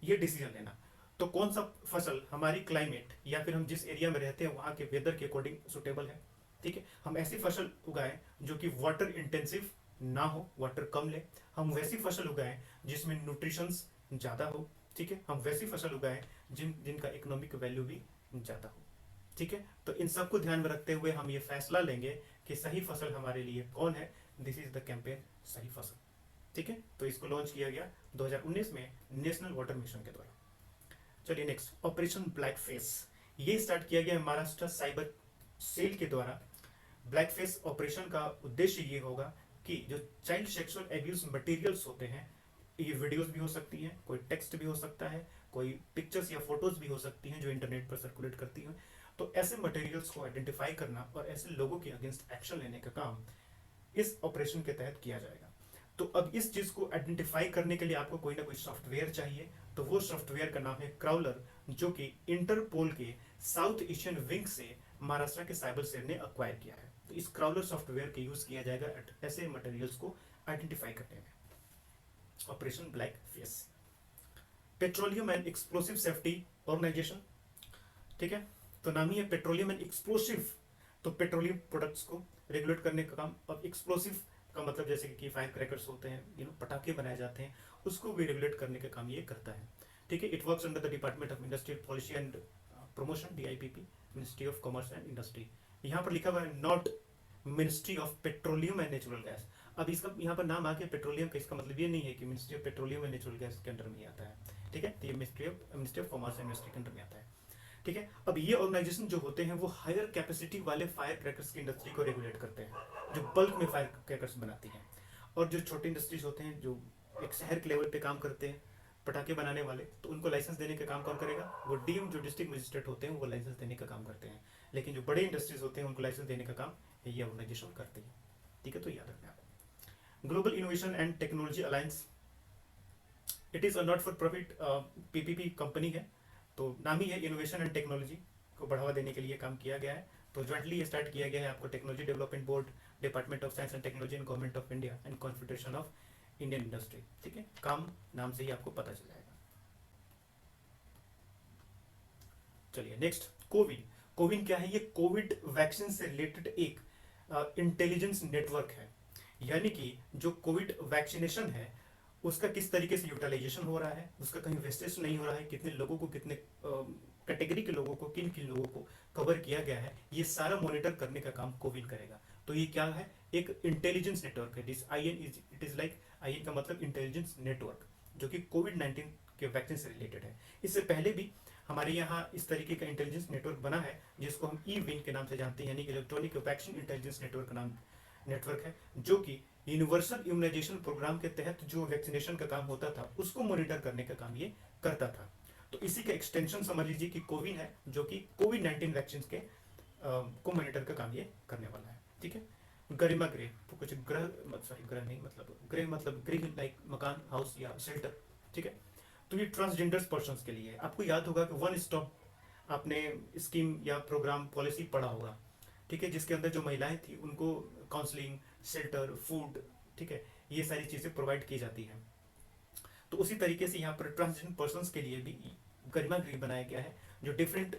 ये डिसीजन लेना। तो कौन सा फसल हमारी क्लाइमेट या फिर हम जिस एरिया में रहते हैं वहाँ के वेदर के अकॉर्डिंग सुटेबल है। ठीक है, हम ऐसी फसल उगाएं जो कि वाटर इंटेंसिव ना हो, वाटर कम ले। हम वैसी फसल उगाएं जिसमें न्यूट्रिशंस ज़्यादा हो। ठीक है, हम वैसी फसल उगाएं जिनका इकोनॉमिक वैल्यू भी ज़्यादा हो। ठीक है, तो इन सबको ध्यान में रखते हुए हम ये फैसला लेंगे कि सही फसल हमारे लिए कौन है। दिस इज द कैंपेन सही फसल। ठीक है, तो इसको लॉन्च किया गया 2019 में नेशनल वाटर मिशन के द्वारा। चलिए नेक्स्ट, ऑपरेशन ब्लैक फेस। ये स्टार्ट किया गया महाराष्ट्र साइबर सेल के द्वारा। ब्लैक फेस ऑपरेशन का उद्देश्य ये होगा कि जो चाइल्ड सेक्सुअल एब्यूज मटेरियल्स होते हैं, ये वीडियोस भी हो सकती हैं, कोई टेक्स्ट भी हो सकता है, कोई पिक्चर्स या फोटोज भी हो सकती हैं जो इंटरनेट पर सर्कुलेट करती हैं। तो ऐसे मटेरियल्स को आइडेंटिफाई करना और ऐसे लोगों के अगेंस्ट एक्शन लेने का काम इस ऑपरेशन के तहत किया जाएगा। तो अब इस चीज को आइडेंटिफाई करने के लिए आपको कोई ना कोई सॉफ्टवेयर चाहिए। तो वो सॉफ्टवेयर का नाम है क्राउलर, जो कि इंटरपोल के साउथ एशियन विंग से महाराष्ट्र के साइबर सेल ने अक्वायर किया है। तो इस क्राउलर सॉफ्टवेयर का यूज किया जाएगा ऐसे मटेरियल्स को आइडेंटिफाई करने में। Operation black face. Petroleum and explosive safety organization. ठीक है, तो नाम ही है पेट्रोलियम एंड एक्सप्लोसिव, तो पेट्रोलियम प्रोडक्ट्स को रेगुलेट करने का काम। अब एक्सप्लोसिव का मतलब जैसे कि फायर क्रैकर्स होते हैं, पटाखे बनाए जाते हैं, उसको भी रेगुलेट करने का काम ये करता है। ठीक है, it works under the department of industrial policy and promotion, DIPP, ministry of commerce and industry. यहाँ पर लिखा हुआ है not ministry of petroleum and natural gas. अब इसका यहाँ पर नाम आ गया पेट्रोलियम का, इसका मतलब ये नहीं है कि ministry of petroleum and natural gas के अंडर में आता है। ठीक है, तो ये ministry of commerce and industry के अंडर में आता है। ठीक है, अब ये ऑर्गेनाइजेशन जो होते हैं वो हायर कैपेसिटी वाले फायर क्रैकर्स की इंडस्ट्री को रेगुलेट करते हैं, जो बल्क में फायर क्रैकर्स बनाती हैं। और जो छोटे इंडस्ट्रीज होते हैं जो एक शहर के लेवल पे काम करते हैं, पटाखे बनाने वाले, तो उनको लाइसेंस देने का काम कौन करेगा, वो डीएम जो डिस्ट्रिक्ट मजिस्ट्रेट होते हैं वो लाइसेंस देने का काम करते हैं। लेकिन जो बड़े इंडस्ट्रीज होते हैं उनको लाइसेंस देने का काम ये ऑर्गेनाइजेशन करती है। ठीक है, तो याद रखना आप। Global innovation and technology alliance, it is a not for profit PPP company है। तो नाम ही है इनोवेशन एंड टेक्नोलॉजी को बढ़ावा देने के लिए काम किया गया है। तो ज्वाइंटली ये स्टार्ट किया गया है आपको technology development board, department of science and technology and government of India and confederation of Indian industry. ठीक है, काम नाम से ही आपको पता चल जाएगा। चलिए नेक्स्ट, कोविन। कोविन क्या है, ये कोविड वैक्सीन से रिलेटेड एक इंटेलिजेंस नेटवर्क है। यानी कि जो कोविड वैक्सीनेशन है उसका किस तरीके से यूटिलाइजेशन हो रहा है, उसका कहीं वेस्टेज नहीं हो रहा है, कितने लोगों को, कितने कैटेगरी के लोगों को, किन किन लोगों को कवर किया गया है, ये सारा मॉनिटर करने का काम कोविन करेगा। तो ये क्या है, एक इंटेलिजेंस नेटवर्क है। This it is like IN का मतलब इंटेलिजेंस नेटवर्क, जो कि कोविड-19 के वैक्सीन से रिलेटेड है। इससे पहले भी हमारे यहाँ इस तरीके का इंटेलिजेंस नेटवर्क बना है जिसको हम ई-विन के नाम से जानते हैं, यानी कि इलेक्ट्रॉनिक वैक्सीन इंटेलिजेंस नेटवर्क का नाम नेटवर्क है, जो कि यूनिवर्सल इम्यूनाइजेशन प्रोग्राम के तहत जो वैक्सीनेशन का काम होता था उसको मॉनिटर करने का काम ये करता था। तो इसी का एक्सटेंशन समझ लीजिए कि कोविन है, जो कि कोविड-19 वैक्सीन के को मॉनिटर का काम ये करने वाला है। ठीक है, गरिमा गृह, तो कुछ ग्रह सॉरी ग्रह नहीं, मतलब गृह मतलब गृह लाइक मकान, हाउस या शेल्टर। ठीक है, तो ये ट्रांसजेंडर पर्सन के लिए है। आपको याद होगा कि वन स्टॉप आपने स्कीम या प्रोग्राम पॉलिसी पढ़ा होगा। ठीक है, जिसके अंदर जो महिलाएं थी उनको काउंसलिंग, शेल्टर, फूड, ठीक है, ये सारी चीज़ें प्रोवाइड की जाती हैं। तो उसी तरीके से यहाँ पर ट्रांसजेंडर पर्सन्स के लिए भी गरिमा गृह बनाया गया है, जो डिफरेंट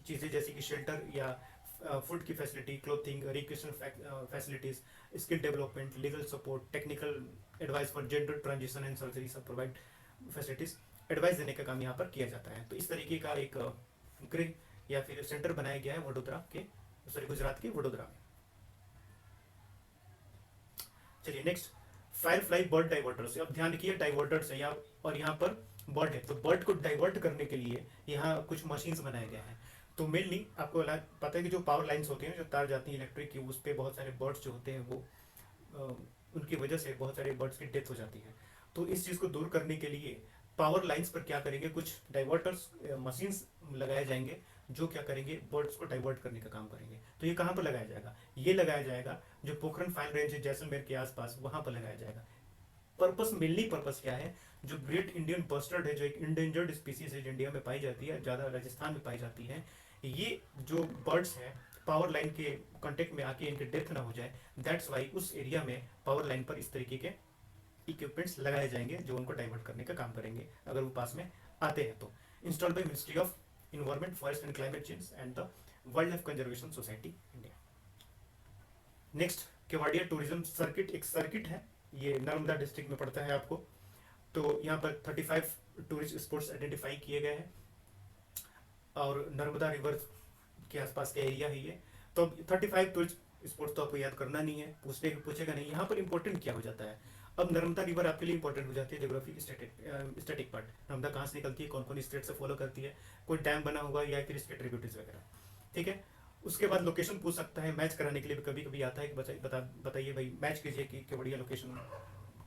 चीज़ें जैसे कि शेल्टर या फूड की facility, clothing, recreation facilities, skill development, legal support, technical advice for gender transition and surgery, सब प्रोवाइड फैसिलिटीज एडवाइस देने का काम यहाँ पर किया जाता है। तो इस तरीके का एक गृह या फिर सेंटर बनाया गया है वडोदरा के, सॉरी गुजरात के वडोदरा में। चलिए नेक्स्ट, फायरफ्लाई बर्ड डाइवर्टर्स। अब ध्यान रखिए, डाइवर्टर्स है यहाँ, और यहाँ पर बर्ड है, तो बर्ड को डाइवर्ट करने के लिए यहाँ कुछ मशीन्स बनाए गए हैं। तो मेनली आपको पता है कि जो पावर लाइन्स होती हैं, जो तार जाती हैं इलेक्ट्रिक की, उस पर बहुत सारे बर्ड्स जो होते हैं वो अ, उनकी वजह से बहुत सारे बर्ड्स की डेथ हो जाती है। तो इस चीज़ को दूर करने के लिए पावर लाइन्स पर क्या करेंगे, कुछ डाइवर्टर्स मशीन्स लगाए जाएंगे जो क्या करेंगे, बर्ड्स को डाइवर्ट करने का काम करेंगे। तो ये कहाँ पर लगाया जाएगा, ये लगाया जाएगा जो पोखरन फाइन रेंज है जैसलमेर के आसपास, वहाँ पर लगाया जाएगा। पर्पस, मेनली पर्पस क्या है, जो ग्रेट इंडियन बस्टर्ड है, जो एक इंडेंजर्ड स्पीसीज है, जो इंडिया में पाई जाती है, ज़्यादा राजस्थान में पाई जाती है, ये जो बर्ड्स हैं पावर लाइन के कांटेक्ट में आके इनके डेथ ना हो जाए, दैट्स वाई उस एरिया में पावर लाइन पर इस तरीके के इक्विपमेंट्स लगाए जाएंगे जो उनको डाइवर्ट करने का काम करेंगे अगर वो पास में आते हैं तो। Installed by ministry of environment, forest and climate change and the wild life conservation society India. Next, Kevadia tourism circuit, एक सर्किट है, ये नर्मदा डिस्ट्रिक्ट में पड़ता है आपको। तो यहाँ पर 35 टूरिस्ट स्पॉट्स आइडेंटिफाई किए गए हैं और नर्मदा रिवर के आसपास का एरिया है ये। तो 35 टूरिस्ट स्पॉट्स तो आपको याद करना नहीं है, पूछेगा नहीं। यहाँ पर इंपॉर्टेंट क्या हो जाता है, अब नर्मदा रिवर आपके लिए इंपॉर्टेंट हो जाती है, ज्योग्राफिक स्टैटिक पार्ट, नर्मदा कहाँ से निकलती है, कौन कौन स्टेट से फॉलो करती है, कोई डैम बना हुआ या फिर इसके ट्रिब्यूटरीज वगैरह, ठीक है। उसके बाद लोकेशन पूछ सकता है, मैच कराने के लिए कभी कभी आता है कि बताइए भाई मैच कीजिए कि बढ़िया लोकेशन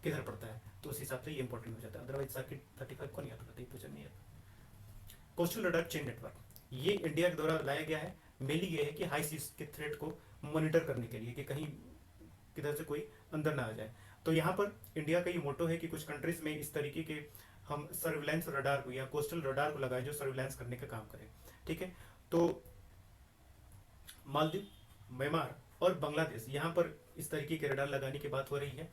किधर पड़ता है, तो उस हिसाब से ये इंपॉर्टेंट हो जाता है। अदरवाइज सर्किट 35 को नहीं आता, पूछा नहीं आता। कोस्टल रडार चेन नेटवर्क, ये इंडिया के द्वारा लाया गया है। मेनली ये है कि हाई सीज के थ्रेट को मॉनिटर करने के लिए कि कहीं किधर से कोई अंदर ना आ जाए। तो यहाँ पर इंडिया का ये मोटो है कि कुछ कंट्रीज में इस तरीके के हम सर्विलांस रडार को या कोस्टल रडार को लगाए जो सर्विलांस करने का काम करे, ठीक है। तो मालदीव, म्यांमार और बांग्लादेश, यहाँ पर इस तरीके के रडार लगाने की बात हो रही है।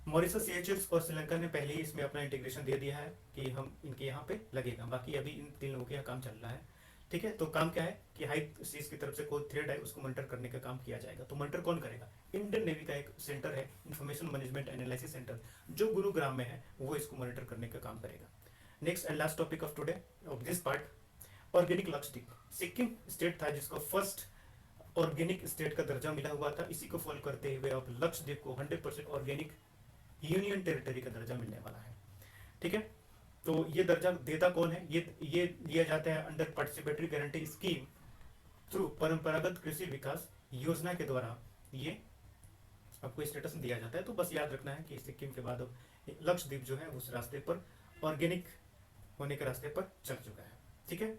मॉरिशस, सीएचएस और श्रीलंका ने पहले ही इसमें अपना इंटीग्रेशन दे दिया है कि हम इनके यहाँ पे लगेगा, बाकी अभी इन 3 लोगों के यहाँ काम चल रहा है, ठीक है। तो काम क्या है कि हाई सीज की तरफ से कोई थ्रेड है उसको मॉनिटर करने का काम किया जाएगा। तो मॉनिटर कौन करेगा, इंडियन नेवी का एक सेंटर है, इंफॉर्मेशन मैनेजमेंट एनालिसिस सेंटर, जो गुरुग्राम में है, वो इसको मॉनिटर करने का काम करेगा। Next and last topic of today of this part, organic Lakshadweep. Sikkim state था जिसको फर्स्ट ऑर्गेनिक स्टेट का दर्जा मिला हुआ था, इसी को फॉलो करते हुए अब लक्षद्वीप को 100% ऑर्गेनिक यूनियन टेरिटरी का दर्जा मिलने वाला है, ठीक है। तो ये दर्जा देता कौन है, ये दिया जाता है under participatory guarantee scheme through परंपरागत कृषि विकास योजना के द्वारा, ये आपको स्टेटस दिया जाता है। तो बस याद रखना है कि सिक्किम के बाद अब लक्षद्वीप जो है उस रास्ते पर ऑर्गेनिक होने के रास्ते पर चल चुका है, ठीक है।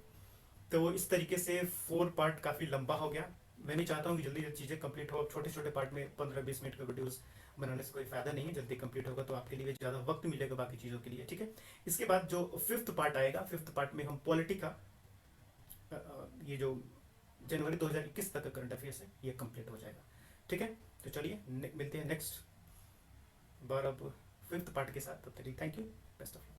तो इस तरीके से 4 पार्ट काफ़ी लंबा हो गया। मैं भी चाहता हूँ कि जल्दी चीज़ें कंप्लीट हो। अब छोटे छोटे पार्ट में 15-20 मिनट का वीडियोस बनाने से कोई फायदा नहीं है, जल्दी कंप्लीट होगा तो आपके लिए ज़्यादा वक्त मिलेगा बाकी चीज़ों के लिए, ठीक है। इसके बाद जो 5th पार्ट आएगा, 5th पार्ट में हम पॉलिटी का ये जो जनवरी 2021 तक का करंट अफेयर्स है ये कंप्लीट हो जाएगा, ठीक है। तो चलिए मिलते हैं नेक्स्ट बार अब 5th पार्ट के साथ। तब तक थैंक यू, बेस्ट ऑफ